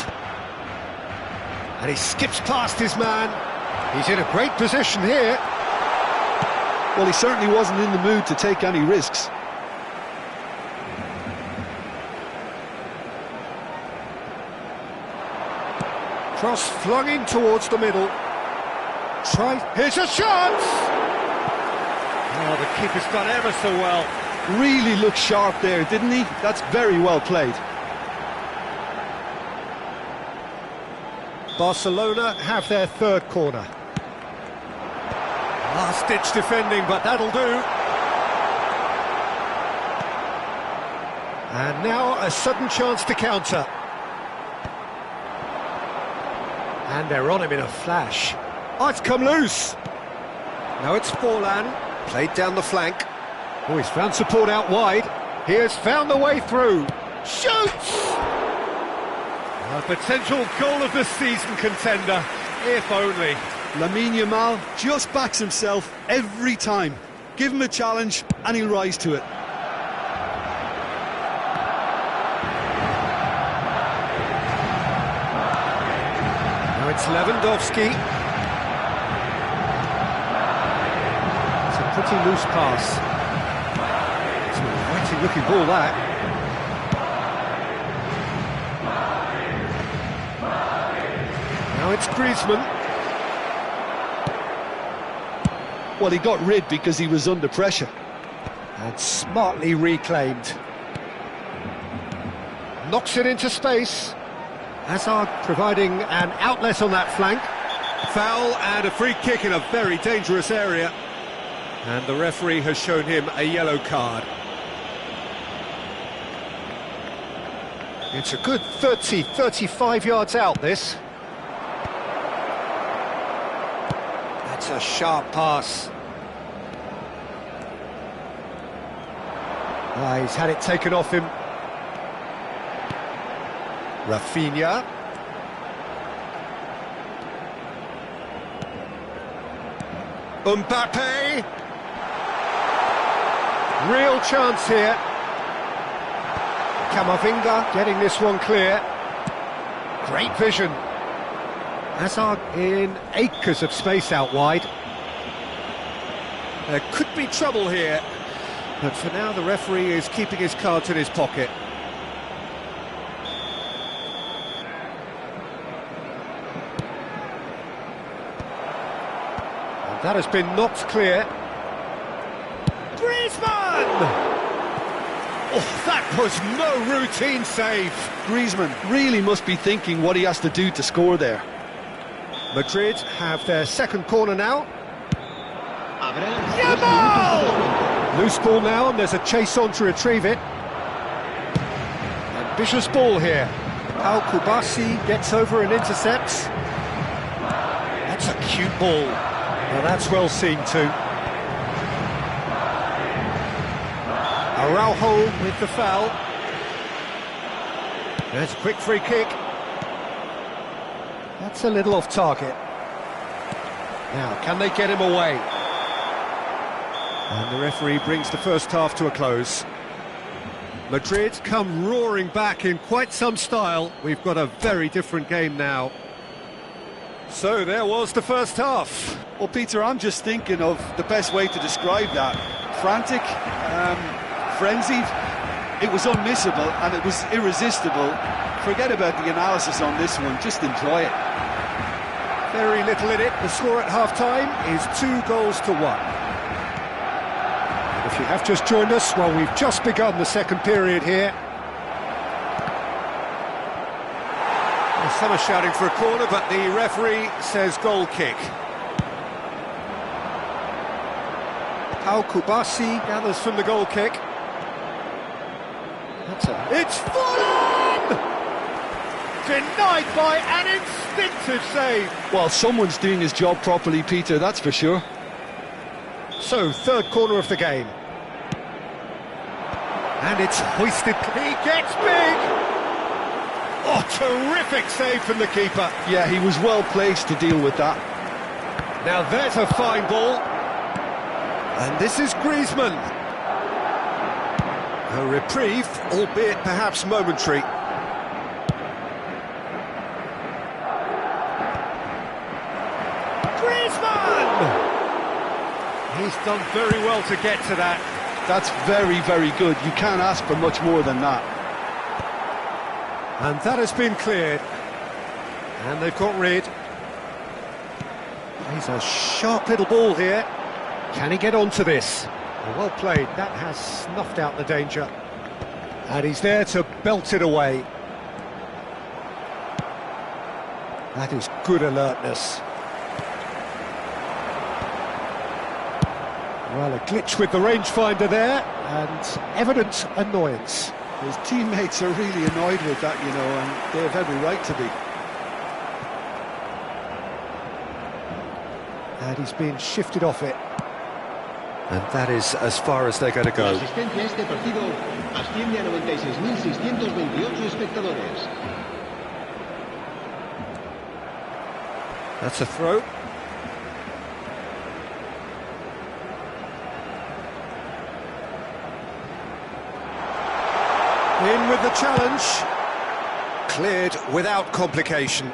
S1: And he skips past his man. He's in a great position here.
S2: Well, he certainly wasn't in the mood to take any risks.
S1: Cross flung in towards the middle. Here's a shot! Oh, the keeper's done ever so well.
S2: Really looked sharp there, didn't he? That's very well played.
S1: Barcelona have their third corner. Last-ditch defending, but that'll do. And now a sudden chance to counter. And they're on him in a flash. Oh, it's come loose. Now it's Forlan, played down the flank. Oh, he's found support out wide. He has found the way through. Shoots! A potential goal of the season contender, if only.
S2: Lamine Yamal just backs himself every time. Give him a challenge and he'll rise to it.
S1: Now it's Lewandowski. It's a pretty loose pass. It's a waiting looking ball, that. Now it's Griezmann.
S2: Well, he got rid because he was under pressure.
S1: And smartly reclaimed. Knocks it into space. Hazard providing an outlet on that flank. Foul and a free kick in a very dangerous area. And the referee has shown him a yellow card. It's a good 35 yards out, this. That's a sharp pass. Ah, he's had it taken off him. Rafinha. Mbappe. Real chance here. Camavinga getting this one clear. Great vision. Hazard in acres of space out wide. There could be trouble here, but for now the referee is keeping his cards in his pocket. And that has been knocked clear. Griezmann! Oh, that was no routine save.
S2: Griezmann really must be thinking what he has to do to score there.
S1: Madrid have their second corner now.
S4: Yamal!
S1: Loose ball now, and there's a chase on to retrieve it. Ambitious ball here. Al-Kubasi gets over and intercepts. That's a cute ball. Now that's well seen too. Araujo with the foul. There's a quick free kick. That's a little off target. Now, can they get him away? And the referee brings the first half to a close. Madrid come roaring back in quite some style. We've got a very different game now. So there was the first half.
S2: Well, Peter, I'm just thinking of the best way to describe that. Frantic, frenzied. It was unmissable and it was irresistible. Forget about the analysis on this one, just enjoy it.
S1: Very little in it. The score at half-time is 2-1. And if you have just joined us, well, we've just begun the second period here. Well, some are shouting for a corner, but the referee says goal kick. Al-Kubasi gathers from the goal kick. It's Forlan! Denied by an instinctive save.
S2: Well, someone's doing his job properly, Peter, that's for sure.
S1: So, third corner of the game. And it's hoisted. He gets big! Oh, terrific save from the keeper.
S2: Yeah, he was well placed to deal with that.
S1: Now there's a fine ball. And this is Griezmann. A reprieve, albeit perhaps momentary. Griezmann! He's done very well to get to that.
S2: That's very, very good. You can't ask for much more than that.
S1: And that has been cleared. And they've got rid. He's a sharp little ball here. Can he get onto this? Well played, that has snuffed out the danger. And he's there to belt it away. That is good alertness. Well, a glitch with the rangefinder there, and evident annoyance.
S2: His teammates are really annoyed with that, you know, and they have every right to be.
S1: And he's being shifted off it. And that is as far as they're going to go.
S5: La asistencia a este partido asciende a 96.628 espectadores.
S1: That's a throw. In with the challenge. Cleared without complication.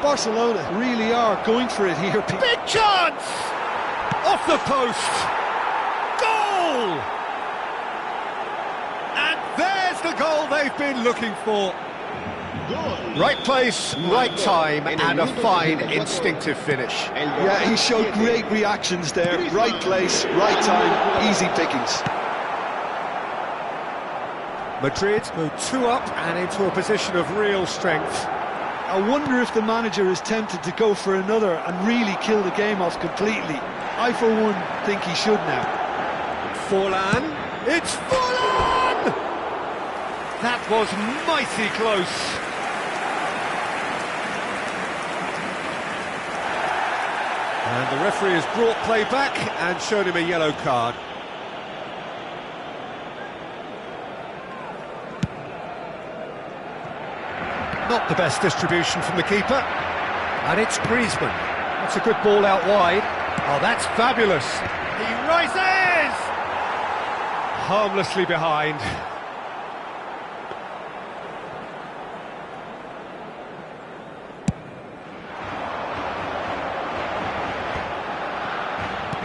S2: Barcelona really are going for it here.
S1: Big chance! Off the post! Goal! And there's the goal they've been looking for. Right place, right time, and a fine instinctive finish.
S2: Yeah, he showed great reactions there. Right place, right time, easy pickings.
S1: Madrid go 2 up and into a position of real strength.
S2: I wonder if the manager is tempted to go for another and really kill the game off completely. I, for one, think he should now.
S1: Forlan, it's Forlan! That was mighty close. And the referee has brought play back and shown him a yellow card. Not the best distribution from the keeper. And it's Griezmann. That's a good ball out wide. Oh, that's fabulous. He rises! Harmlessly behind.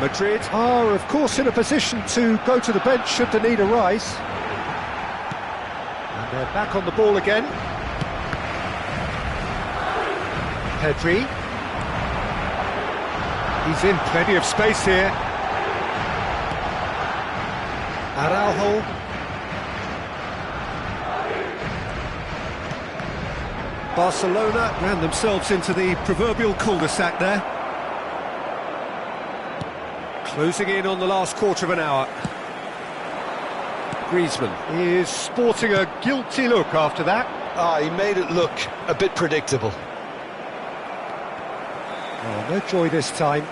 S1: Madrid are, of course, in a position to go to the bench should the need arise. And they're back on the ball again. Pedri. He's in plenty of space here. Araujo. Barcelona ran themselves into the proverbial cul-de-sac there. Closing in on the last quarter of an hour. Griezmann is sporting a guilty look after that.
S2: He made it look a bit predictable.
S1: Oh, no joy this time.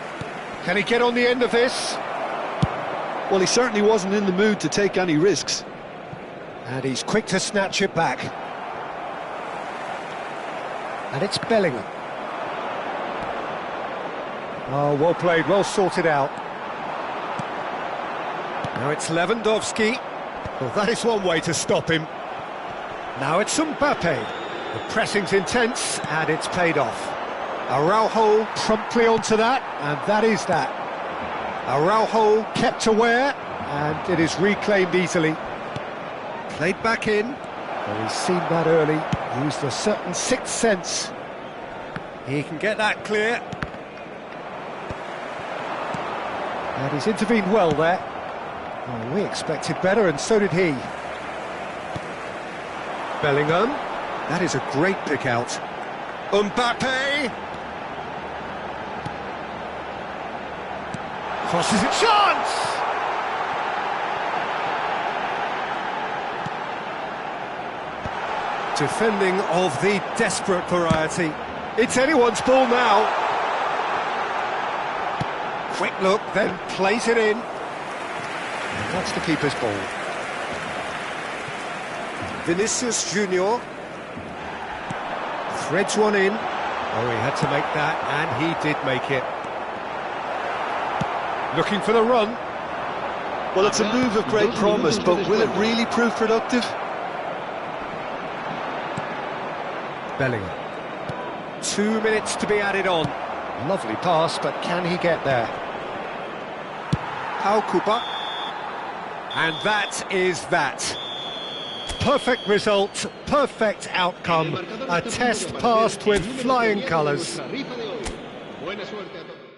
S1: Can he get on the end of this?
S2: Well, he certainly wasn't in the mood to take any risks.
S1: And he's quick to snatch it back. And it's Bellingham. Oh, well played, well sorted out. Now it's Lewandowski. Well, that is one way to stop him. Now it's Mbappe. The pressing's intense, and it's paid off. Araujo promptly onto that, and that is that. Araujo kept aware, and it is reclaimed easily. Played back in. Well, he's seen that early. Used a certain sixth sense. He can get that clear. And he's intervened well there. Oh, we expected better, and so did he. Bellingham. That is a great pick out. Mbappe. Crosses a chance! Defending of the desperate variety. It's anyone's ball now. Quick look, then plays it in. And that's the keeper's ball. Vinicius Junior threads one in. Oh, he had to make that, and he did make it. Looking for the run.
S2: Well, it's a move of great promise, but will it really prove productive?
S1: Bellingham. 2 minutes to be added on. Lovely pass, but can he get there? Pau Kuba. And that is that. perfect result, perfect outcome, a test passed with flying colours.
S5: Buena suerte a todos.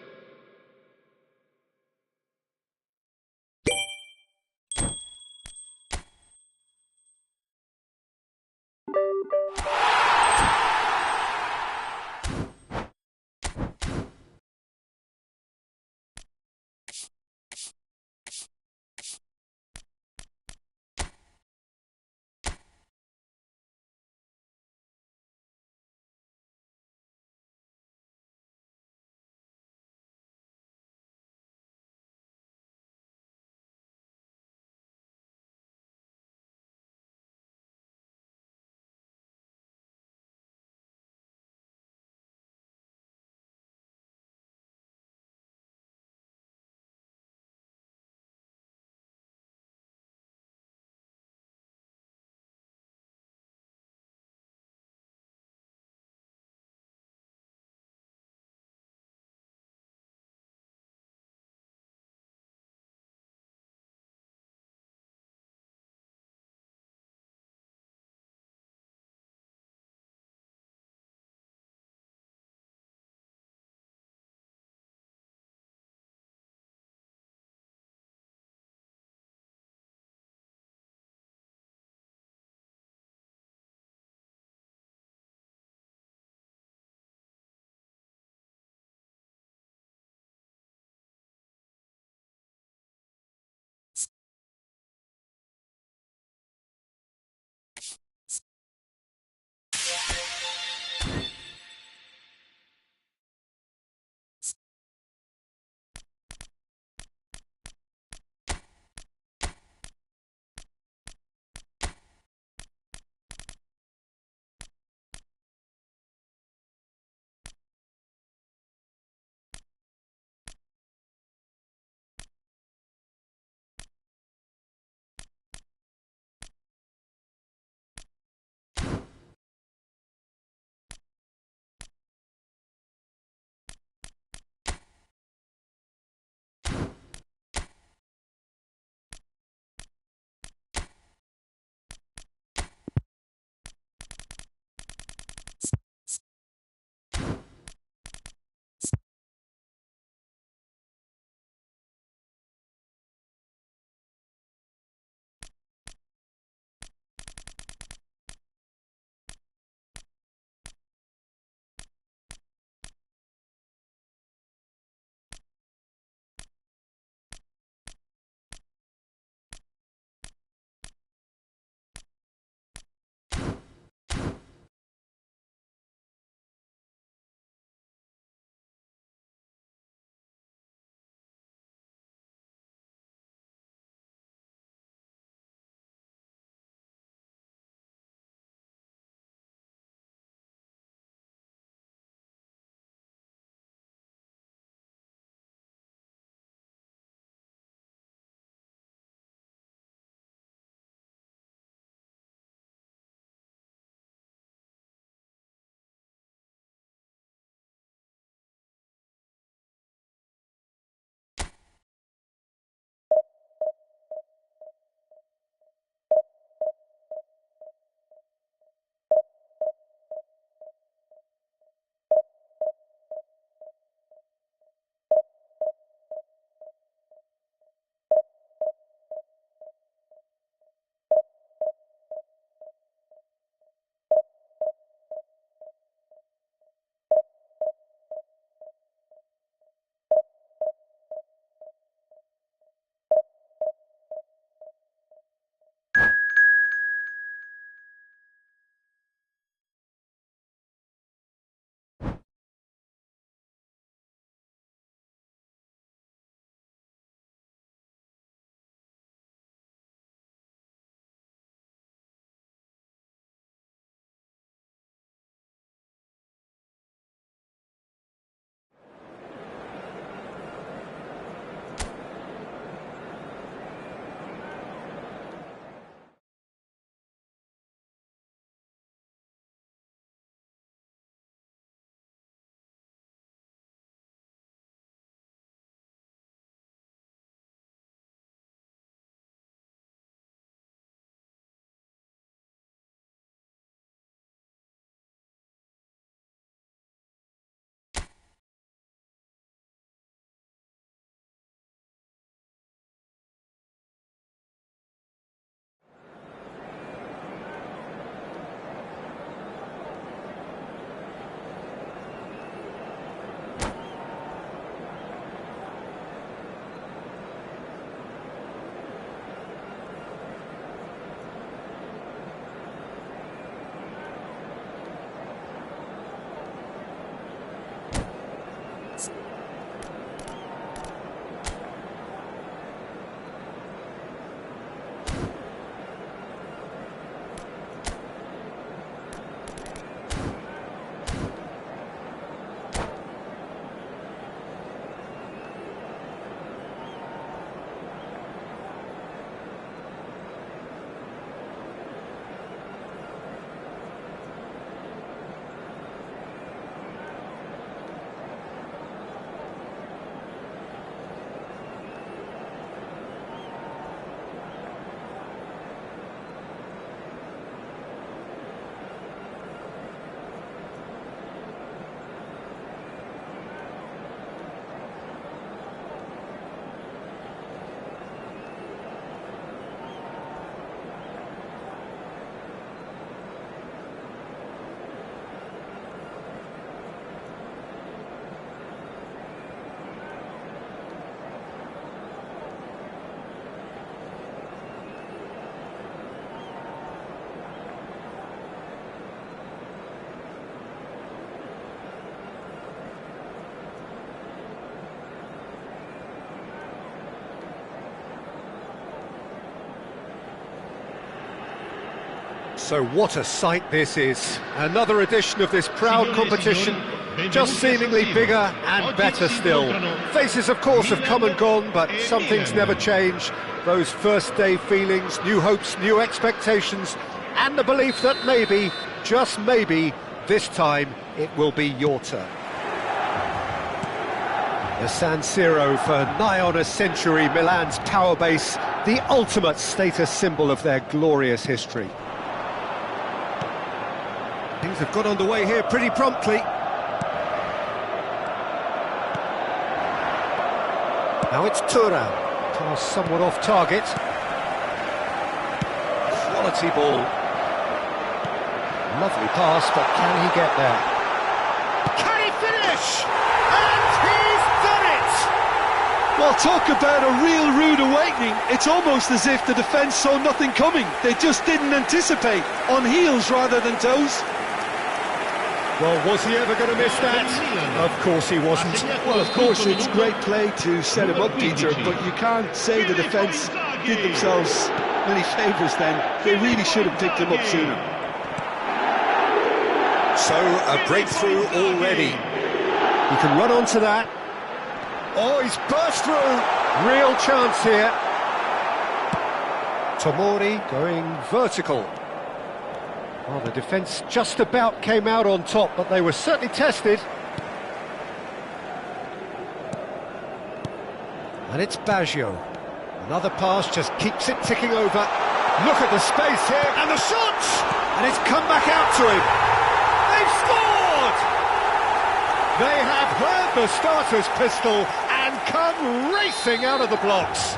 S1: So what a sight this is. Another edition of this proud competition, just seemingly bigger and better still. Faces, of course, have come and gone, but some things never change. Those first day feelings, new hopes, new expectations, and the belief that maybe, just maybe, this time it will be your turn. The San Siro for nigh on a century, Milan's power base, the ultimate status symbol of their glorious history. Things have got underway here pretty promptly. Now it's Thuram, pass somewhat off target. Quality ball. Lovely pass, but can he get there? Can he finish? And he's done it!
S2: Well, talk about a real rude awakening. It's almost as if the defence saw nothing coming. They just didn't anticipate, on heels rather than toes.
S1: Well, was he ever going to miss that? Of course he wasn't.
S2: Well, of course, it's great play to set him up, Peter, but you can't say the defence did themselves many favours then. They really should have picked him up sooner.
S1: So, a breakthrough already. He can run onto that. Oh, he's burst through. Real chance here. Tomori going vertical. Well, the defence just about came out on top, but they were certainly tested. And it's Baggio. Another pass just keeps it ticking over. Look at the space here, and the shot! And it's come back out to him. They've scored! They have heard the starter's pistol and come racing out of the blocks.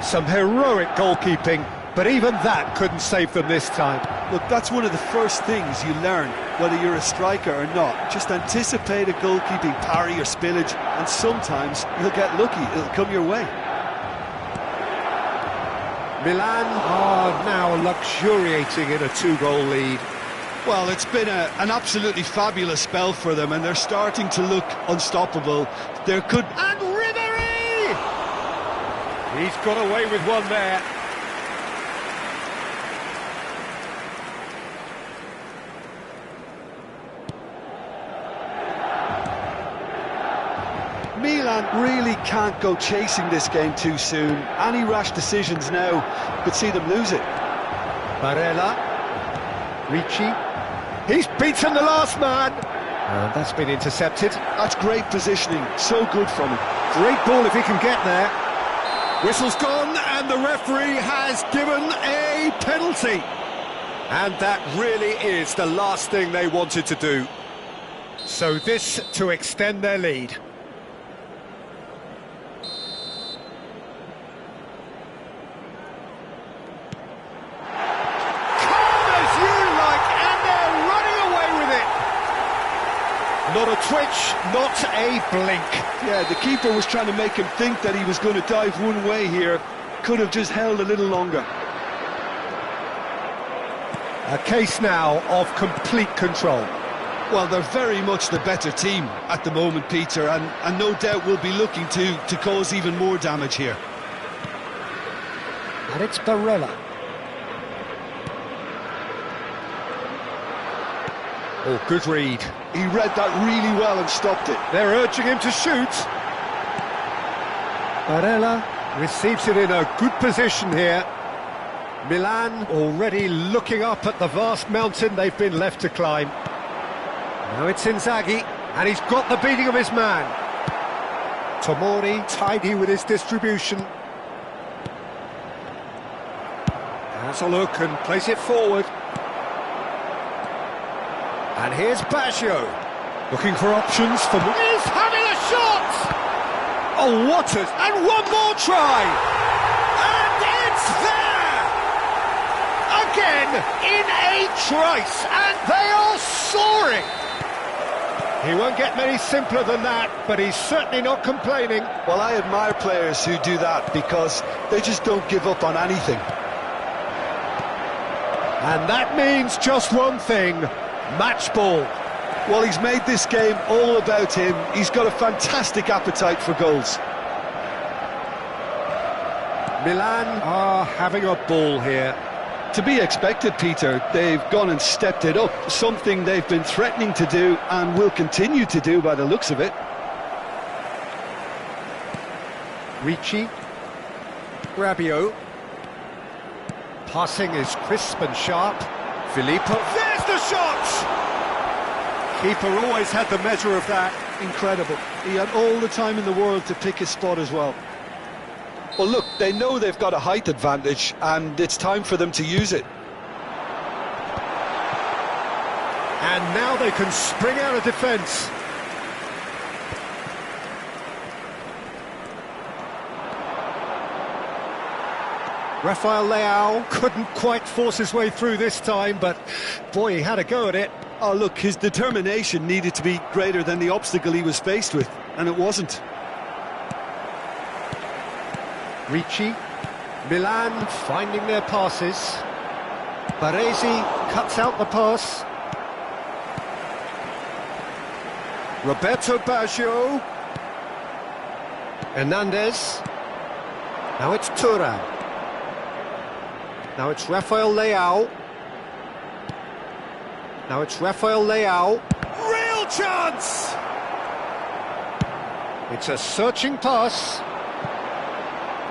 S1: Some heroic goalkeeping, but even that couldn't save them this time.
S2: Look, that's one of the first things you learn, whether you're a striker or not. Just anticipate a goalkeeping parry or spillage, and sometimes you'll get lucky, it'll come your way.
S1: Milan are now luxuriating in a 2-goal lead.
S2: Well, it's been an absolutely fabulous spell for them, and they're starting to look unstoppable. There could...
S1: And Ribery! He's got away with one there.
S2: Milan really can't go chasing this game too soon. Any rash decisions now could see them lose it.
S1: Barella. Ricci. He's beaten the last man. And that's been intercepted.
S2: That's great positioning. So good from him.
S1: Great ball if he can get there. Whistle's gone and the referee has given a penalty. And that really is the last thing they wanted to do. So this to extend their lead. Not a twitch, not a blink.
S2: Yeah, the keeper was trying to make him think that he was going to dive one way here. Could have just held a little longer.
S1: A case now of complete control.
S2: Well, they're very much the better team at the moment, Peter, and no doubt will be looking to cause even more damage here.
S1: And it's Barella. Oh, good read.
S2: He read that really well and stopped it.
S1: They're urging him to shoot. Barella receives it in a good position here. Milan already looking up at the vast mountain they've been left to climb. Now it's Inzaghi, and he's got the beating of his man. Tomori tidy with his distribution. Has a look and plays it forward. And here's Baggio, looking for options for... He's having a shot! Oh, what a... And one more try! And it's there! Again, in a trice, and they are soaring! He won't get many simpler than that, but he's certainly not complaining.
S2: Well, I admire players who do that, because they just don't give up on anything.
S1: And that means just one thing. Match ball.
S2: Well, he's made this game all about him. He's got a fantastic appetite for goals.
S1: Milan are having a ball here.
S2: To be expected, Peter. They've gone and stepped it up, something they've been threatening to do and will continue to do by the looks of it.
S1: Ricci, Rabiot. Passing is crisp and sharp. Filippo, there's the shot! Keeper always had the measure of that.
S2: Incredible. He had all the time in the world to pick his spot as well. Well, look, they know they've got a height advantage, and it's time for them to use it.
S1: And now they can spring out of defence. Rafael Leao couldn't quite force his way through this time, but boy, he had a go at it.
S2: Oh, look, his determination needed to be greater than the obstacle he was faced with, and it wasn't.
S1: Ricci, Milan finding their passes. Baresi cuts out the pass. Roberto Baggio. Hernandez. Now it's Thuram. Now it's Rafael Leao. Now it's Rafael Leao. Real chance! It's a searching pass.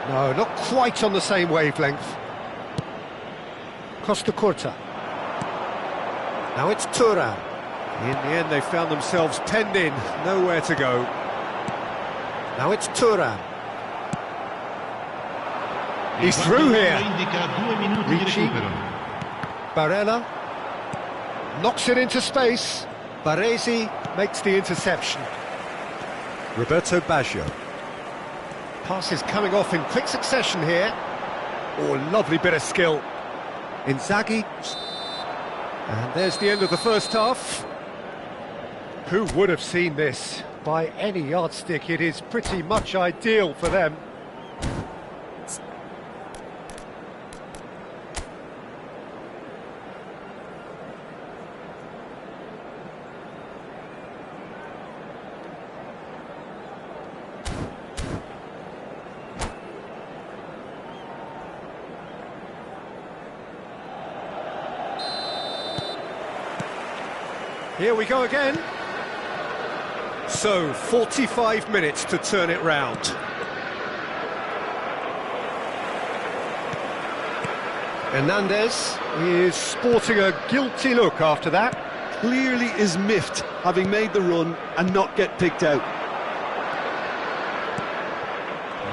S1: No, not quite on the same wavelength. Costa Curta. Now it's Thuram. In the end, they found themselves penned in, nowhere to go. Now it's Thuram. He's through here. Ricci. Barella. Knocks it into space. Baresi makes the interception. Roberto Baggio. Passes coming off in quick succession here. Oh, lovely bit of skill. Inzaghi. And there's the end of the first half. Who would have seen this? By any yardstick, it is pretty much ideal for them. Here we go again. So, 45 minutes to turn it round. Hernandez is sporting a guilty look after that.
S2: Clearly is miffed, having made the run and not get picked out.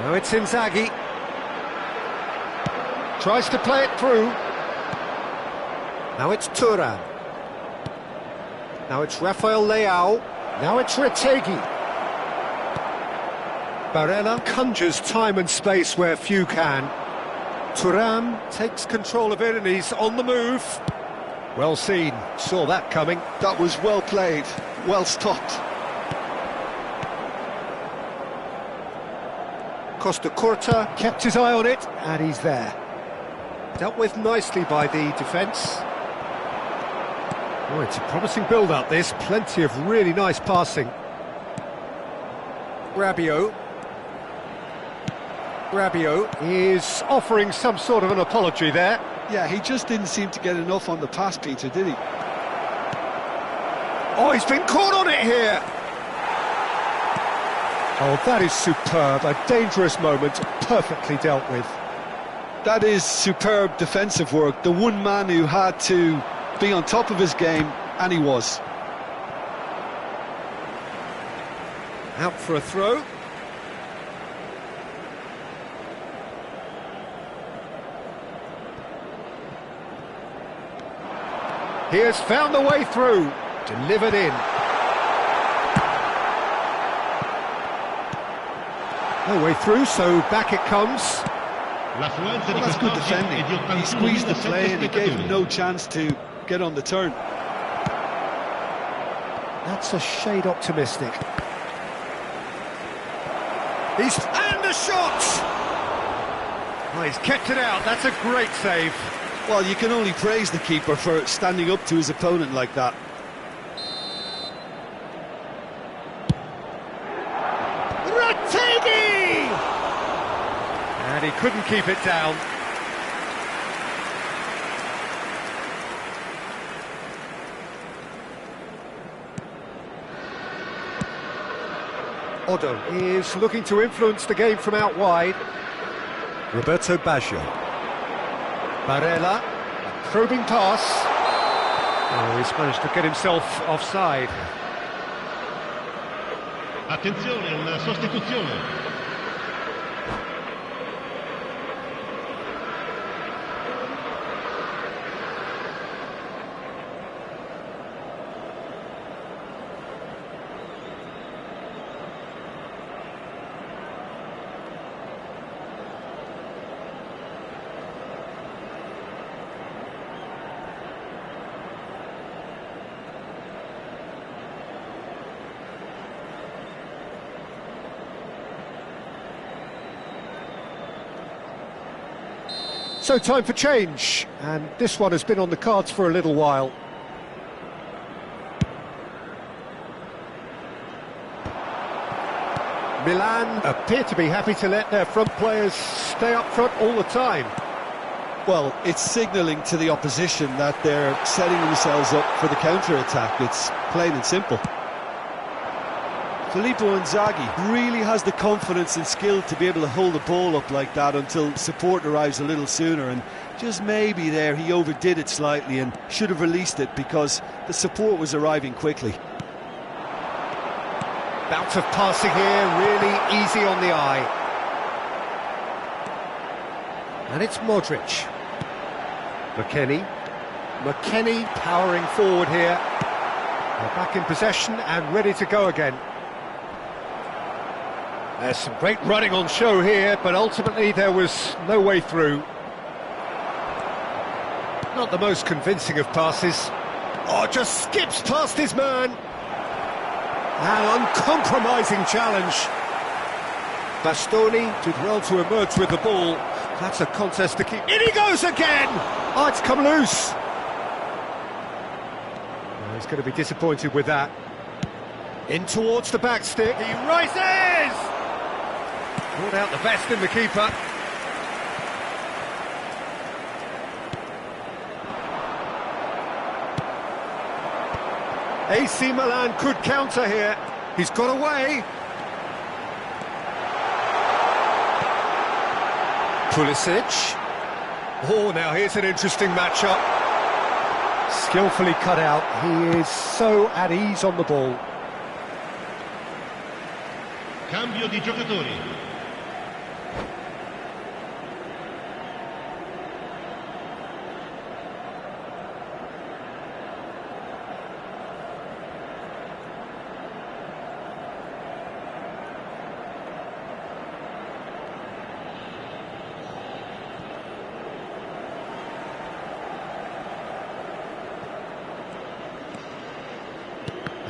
S1: Now it's Inzaghi. Tries to play it through. Now it's Thuram. Now it's Rafael Leao. Now it's Retegui. Barella conjures time and space where few can. Thuram takes control of it and he's on the move. Well seen, saw that coming.
S2: That was well played, well stopped.
S1: Costa Curta kept his eye on it and he's there. Dealt with nicely by the defence. Oh, it's a promising build-up, this. Plenty of really nice passing. Rabiot. Rabiot is offering some sort of an apology there.
S2: Yeah, he just didn't seem to get enough on the pass, Peter, did he?
S1: Oh, he's been caught on it here! Oh, that is superb. A dangerous moment, perfectly dealt with.
S2: That is superb defensive work. The one man who had to be on top of his game, and he was.
S1: Out for a throw. He has found the way through. Delivered in. No way through, so back it comes.
S2: Well, that's good defending. He squeezed the play and he gave him no chance to get on the turn.
S1: That's a shade optimistic. And the shot! Oh, he's kept it out. That's a great save.
S2: Well, you can only praise the keeper for standing up to his opponent like that.
S1: Retegui! And he couldn't keep it down. Odo is looking to influence the game from out wide. Roberto Baggio. Barella, a probing pass. Oh, he's managed to get himself offside.
S3: Attenzione, una sostituzione.
S1: So time for change, and this one has been on the cards for a little while. Milan appear to be happy to let their front players stay up front all the time.
S2: Well, it's signalling to the opposition that they're setting themselves up for the counter-attack. It's plain and simple. Filippo Inzaghi really has the confidence and skill to be able to hold the ball up like that until support arrives a little sooner, and just maybe there he overdid it slightly and should have released it because the support was arriving quickly.
S1: Bout of passing here, really easy on the eye. And it's Modric. McKennie powering forward here. They're back in possession and ready to go again. There's some great running on show here, but ultimately there was no way through. Not the most convincing of passes. Oh, just skips past his man. An uncompromising challenge. Bastoni did well to emerge with the ball. That's a contest to keep. In he goes again! Oh, it's come loose. Oh, he's going to be disappointed with that. In towards the back stick. He rises! Brought out the best in the keeper. AC Milan could counter here. He's got away. Pulisic. Oh, now here's an interesting matchup. Skillfully cut out. He is so at ease on the ball.
S3: Cambio di giocatori.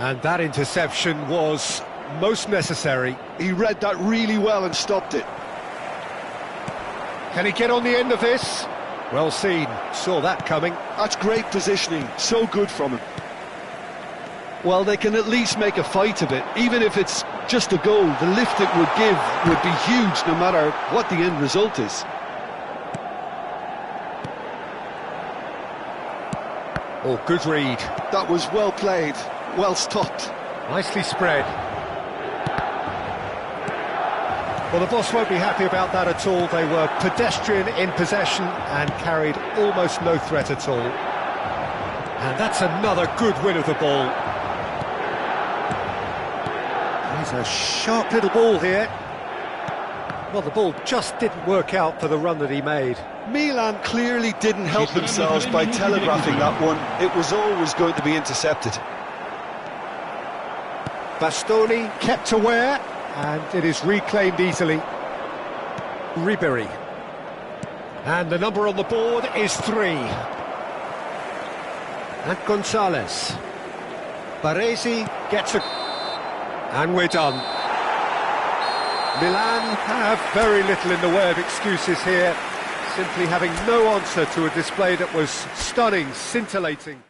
S1: And that interception was most necessary.
S2: He read that really well and stopped it.
S1: Can he get on the end of this? Well seen, saw that coming.
S2: That's great positioning, so good from him. Well, they can at least make a fight of it, even if it's just a goal. The lift it would give would be huge no matter what the end result is.
S1: Oh, good read.
S2: That was well played, well stopped.
S1: Nicely spread. Well, the boss won't be happy about that at all. They were pedestrian in possession and carried almost no threat at all. And that's another good win of the ball. There's a sharp little ball here. Well, the ball just didn't work out for the run that he made.
S2: Milan clearly didn't help themselves by telegraphing that one. It was always going to be intercepted.
S1: Bastoni kept aware, and it is reclaimed easily. Ribery. And the number on the board is 3. And Gonzalez. Baresi gets a... And we're done. Milan have very little in the way of excuses here, simply having no answer to a display that was stunning, scintillating.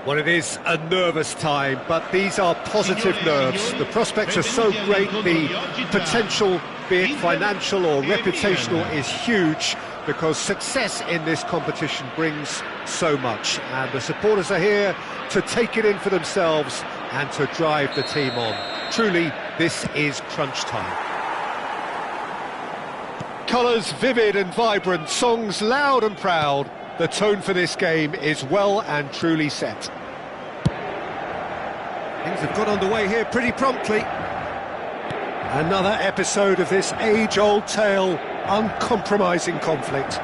S1: Well, it is a nervous time, but these are positive nerves. The prospects are so great, the potential, be it financial or reputational, is huge, because success in this competition brings so much. And the supporters are here to take it in for themselves and to drive the team on. Truly, this is crunch time. Colours vivid and vibrant, songs loud and proud. The tone for this game is well and truly set. Things have got underway here pretty promptly. Another episode of this age-old tale, uncompromising conflict.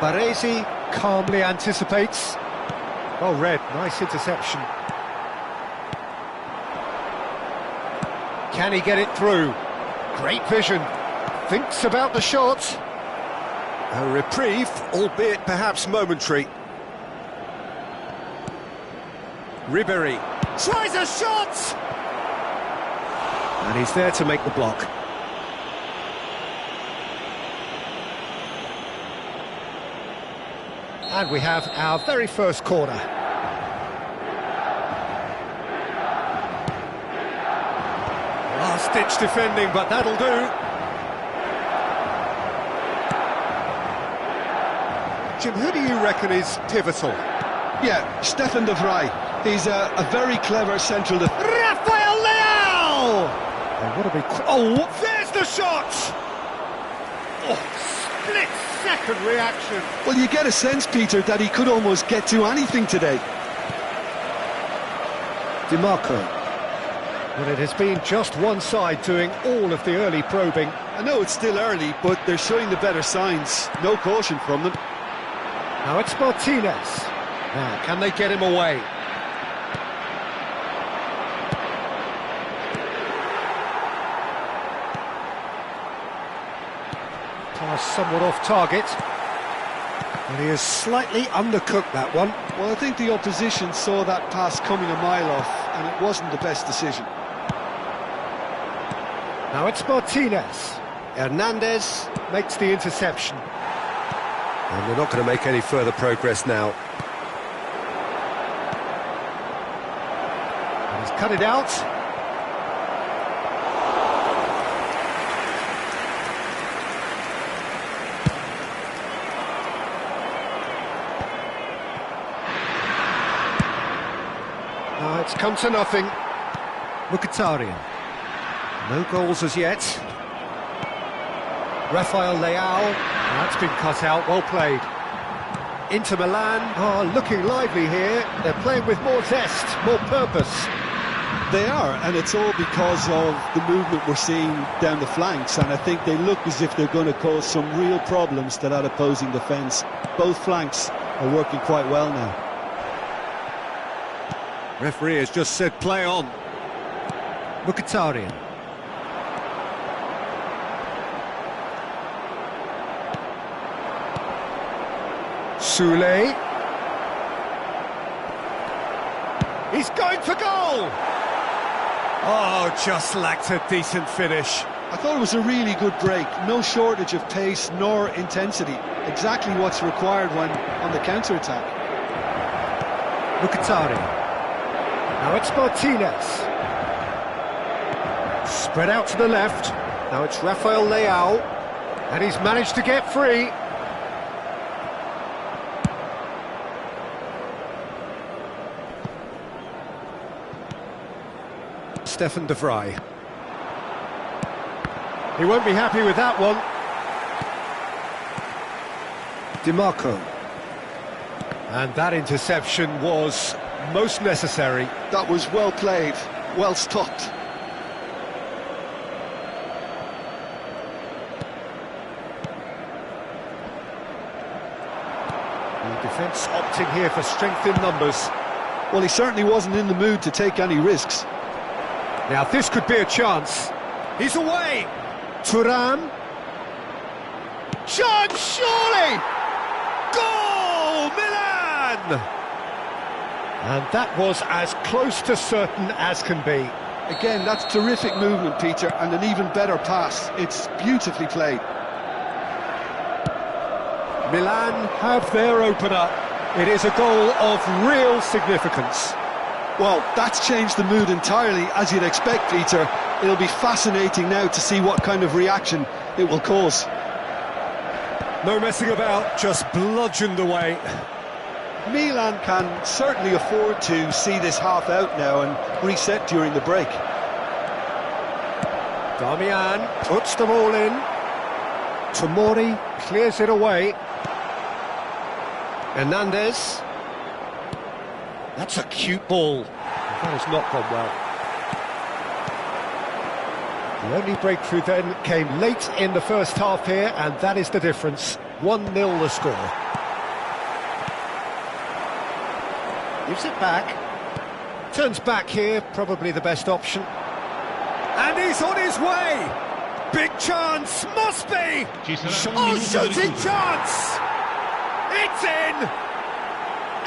S1: Baresi calmly anticipates. Well read, nice interception. Can he get it through? Great vision. Thinks about the shot. A reprieve, albeit perhaps momentary. Ribéry tries a shot! And he's there to make the block. And we have our very first corner. Last-ditch defending, but that'll do. Jim, who do you reckon is pivotal?
S2: Yeah, Stefan de Vrij. He's a very clever central defender.
S1: Rafael Leao! Oh, what a big... Oh, there's the shot! Oh, split-second reaction.
S2: Well, you get a sense, Peter, that he could almost get to anything today. DiMarco.
S1: Well, it has been just one side doing all of the early probing.
S2: I know it's still early, but they're showing the better signs. No caution from them.
S1: Now it's Martinez. Now, can they get him away? Pass somewhat off target. And he has slightly undercooked that one.
S2: Well, I think the opposition saw that pass coming a mile off, and it wasn't the best decision.
S1: Now it's Martinez. Hernandez makes the interception. And they're not going to make any further progress now. And he's cut it out. Now it's come to nothing. Mkhitaryan. No goals as yet. Rafael Leao. That's been cut out, well played. Inter Milan are looking lively here. They're playing with more zest, more purpose.
S2: They are, and it's all because of the movement we're seeing down the flanks, and I think they look as if they're going to cause some real problems to that opposing defence. Both flanks are working quite well now.
S1: Referee has just said play on. Mkhitaryan. Soulé. He's going for goal! Oh, just lacked a decent finish.
S2: I thought it was a really good break. No shortage of pace nor intensity. Exactly what's required when on the counter-attack.
S1: Mkhitaryan. Now it's Martinez. Spread out to the left. Now it's Rafael Leao. And he's managed to get free. Stefan de Vrij. He won't be happy with that one. DiMarco. And that interception was most necessary.
S2: That was well played, well stopped.
S1: The defence opting here for strength in numbers.
S2: Well, he certainly wasn't in the mood to take any risks.
S1: Now this could be a chance. He's away. Thuram. Chance, surely! Goal, Milan! And that was as close to certain as can be.
S2: Again, that's terrific movement, Peter, and an even better pass. It's beautifully played.
S1: Milan have their opener. It is a goal of real significance.
S2: Well, that's changed the mood entirely, as you'd expect, Peter. It'll be fascinating now to see what kind of reaction it will cause.
S1: No messing about, just bludgeoned away.
S2: Milan can certainly afford to see this half out now and reset during the break.
S1: Damian puts them all in. Tomori clears it away. Hernandez. That's a cute ball. That has not gone well. The only breakthrough then came late in the first half here, and that is the difference. 1-0 the score. Gives it back. Turns back here, probably the best option. And he's on his way! Big chance, must be! Oh, shooting chance! It's in!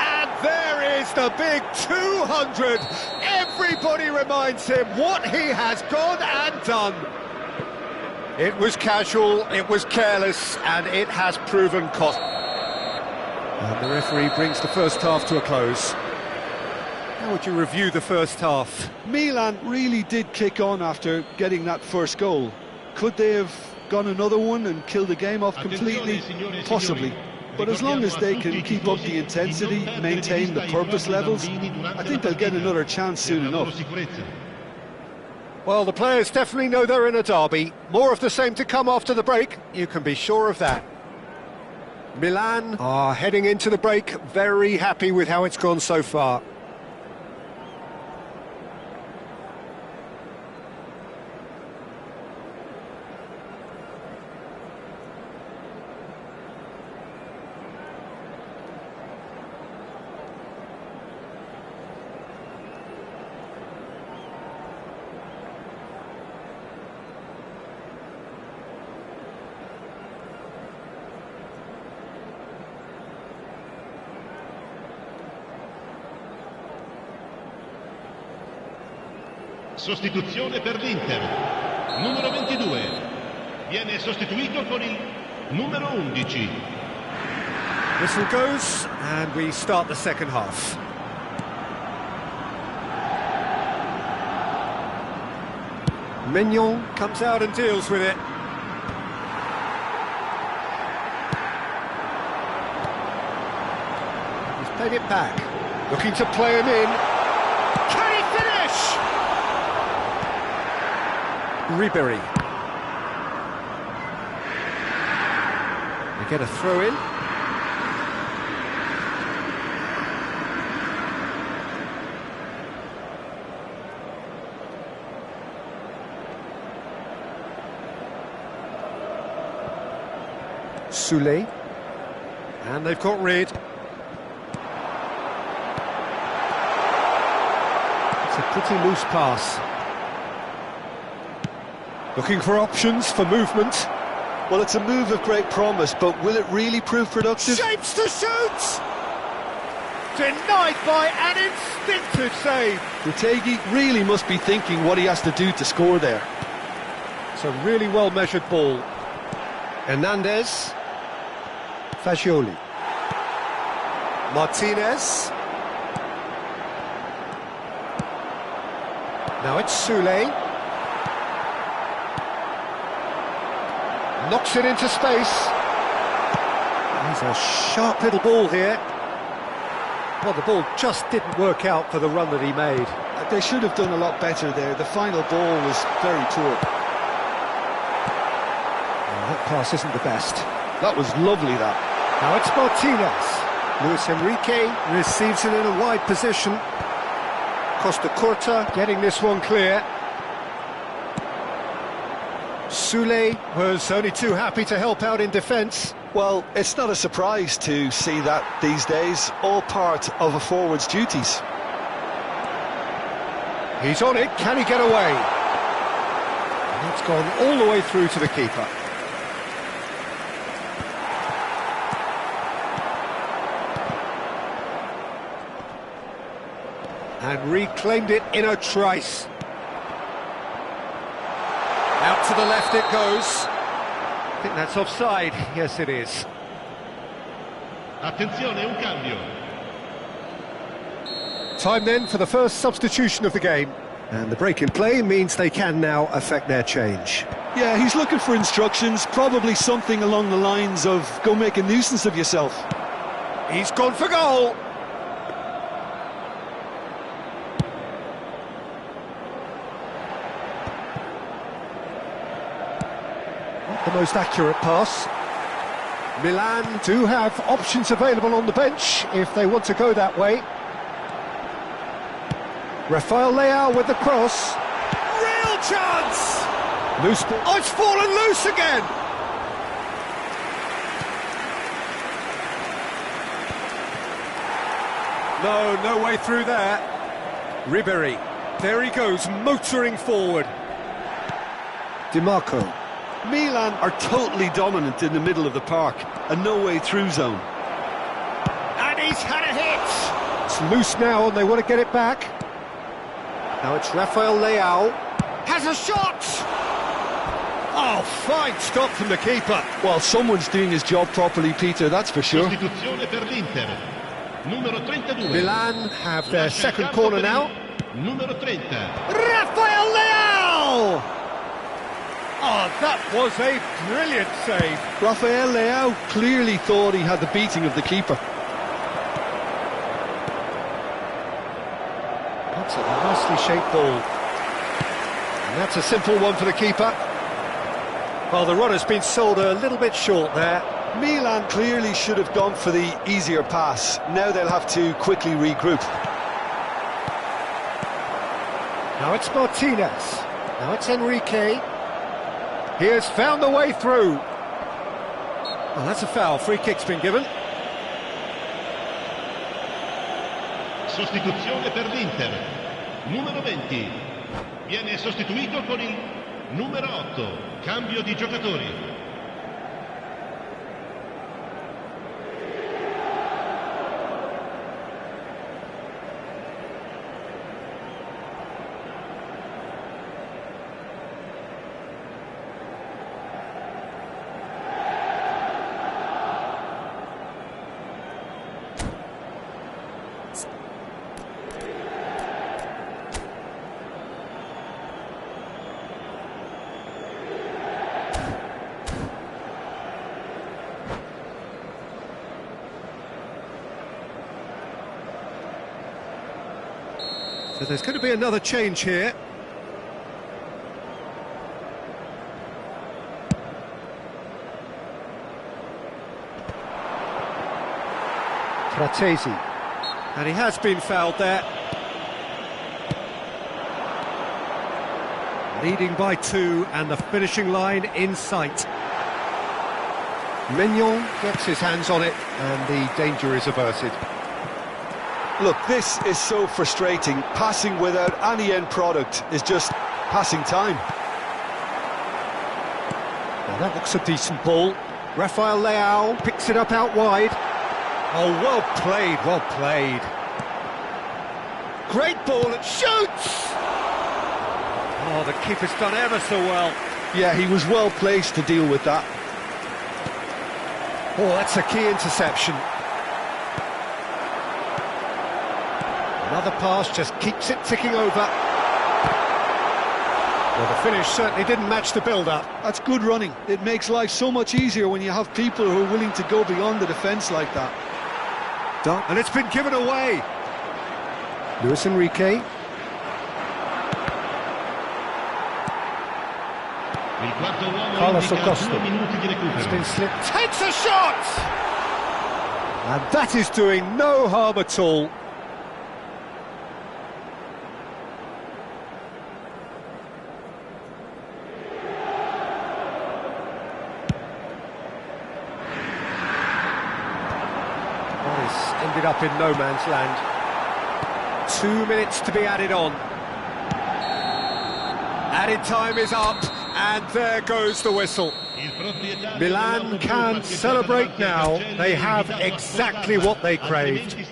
S1: And there is the big 200! Everybody reminds him what he has gone and done. It was casual, it was careless, and it has proven cost. And the referee brings the first half to a close. How would you review the first half?
S2: Milan really did kick on after getting that first goal. Could they have gone another one and killed the game off completely? Possibly. But as long as they can keep up the intensity, maintain the purpose levels, I think they'll get another chance soon enough.
S1: Well, the players definitely know they're in a derby. More of the same to come after the break, you can be sure of that. Milan are heading into the break, very happy with how it's gone so far.
S3: Sostituzione per l'Inter. Numero 22. Viene sostituito con il numero 11.
S1: Whistle goes, and we start the second half. Mignon comes out and deals with it. He's played it back. Looking to play him in. Can he finish? Ribery. They get a throw in. Soulé. And they've got rid. It's a pretty loose pass. Looking for options for movement.
S2: Well, it's a move of great promise, but will it really prove productive?
S1: Shapes to shoot! Denied by an instinctive save.
S2: Retegi really must be thinking what he has to do to score there.
S1: It's a really well-measured ball. Hernandez. Fagioli. Martinez. Now it's Soulé. Knocks it into space. He's a sharp little ball here. Well, the ball just didn't work out for the run that he made.
S2: They should have done a lot better there. The final ball was very poor.
S1: Oh, that pass isn't the best.
S2: That was lovely, that.
S1: Now it's Martinez. Luis Enrique receives it in a wide position. Costa Curta getting this one clear. Soulé was only too happy to help out in defence.
S2: Well, it's not a surprise to see that these days, all part of a forward's duties.
S1: He's on it, can he get away? And it's gone all the way through to the keeper. And reclaimed it in a trice. Out to the left it goes. I think that's offside. Yes, it is.
S3: Attenzione, un cambio.
S1: Time then for the first substitution of the game. And the break in play means they can now affect their change.
S2: Yeah, he's looking for instructions, probably something along the lines of, go make a nuisance of yourself.
S1: He's gone for goal! Not the most accurate pass. Milan do have options available on the bench if they want to go that way. Rafael Leao with the cross. Real chance! Loose ball. Oh, it's fallen loose again! No way through there. Ribéry. There he goes, motoring forward. DiMarco.
S2: Milan are totally dominant in the middle of the park, a no-way through zone.
S1: And he's had a hit! It's loose now and they want to get it back. Now it's Rafael Leao. Has a shot! Oh, fine stop from the keeper.
S2: Well, someone's doing his job properly, Peter, that's for sure.
S3: Sostituzione per l'Inter. Numero 32.
S1: Milan have their second corner now.
S3: Numero 30.
S1: Rafael Leao! Oh, that was a brilliant save.
S2: Rafael Leao clearly thought he had the beating of the keeper.
S1: That's a nicely shaped ball. And that's a simple one for the keeper. Well, the run has been sold a little bit short there.
S2: Milan clearly should have gone for the easier pass. Now they'll have to quickly regroup.
S1: Now it's Martinez. Now it's Enrique. He has found the way through. Well, that's a foul. Free kick's been given.
S3: Sostituzione per l'Inter. Numero 20. Viene sostituito con il numero 8. Cambio di giocatori.
S1: So there's going to be another change here. Fratesi. And he has been fouled there. Leading by 2 and the finishing line in sight. Mignon gets his hands on it and the danger is averted.
S2: Look, this is so frustrating. Passing without any end product is just passing time.
S1: Well, that looks a decent ball. Rafael Leao picks it up out wide. Oh, well played, well played. Great ball, it shoots! Oh, the keeper's done ever so well.
S2: Yeah, he was well placed to deal with that.
S1: Oh, that's a key interception. Another pass just keeps it ticking over. Well, the finish certainly didn't match the build-up.
S2: That's good running. It makes life so much easier when you have people who are willing to go beyond the defence like that.
S1: And it's been given away. Luis Enrique. Carlos Acosta. It's been slipped. Takes a shot! And that is doing no harm at all. Ended up in no man's land. 2 minutes to be added on. Added time is up, and there goes the whistle. Milan can celebrate now. They have exactly what they craved.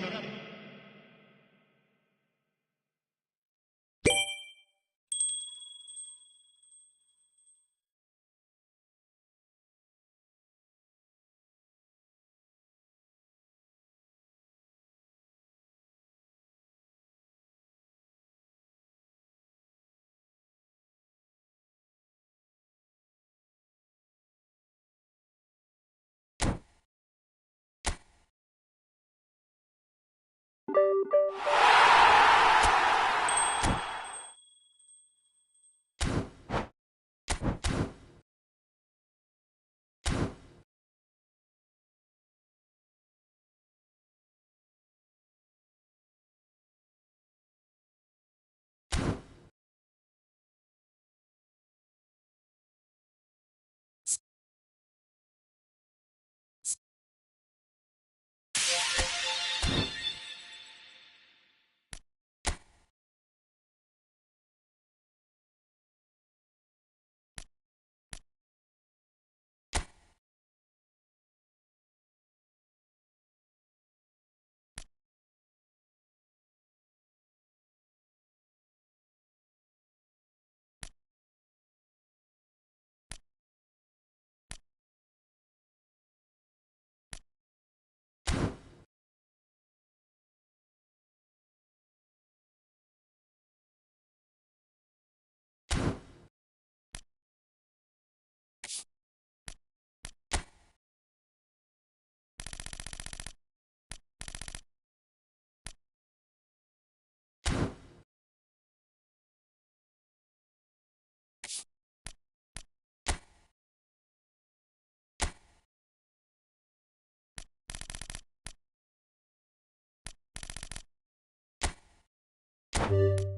S1: Trakteer.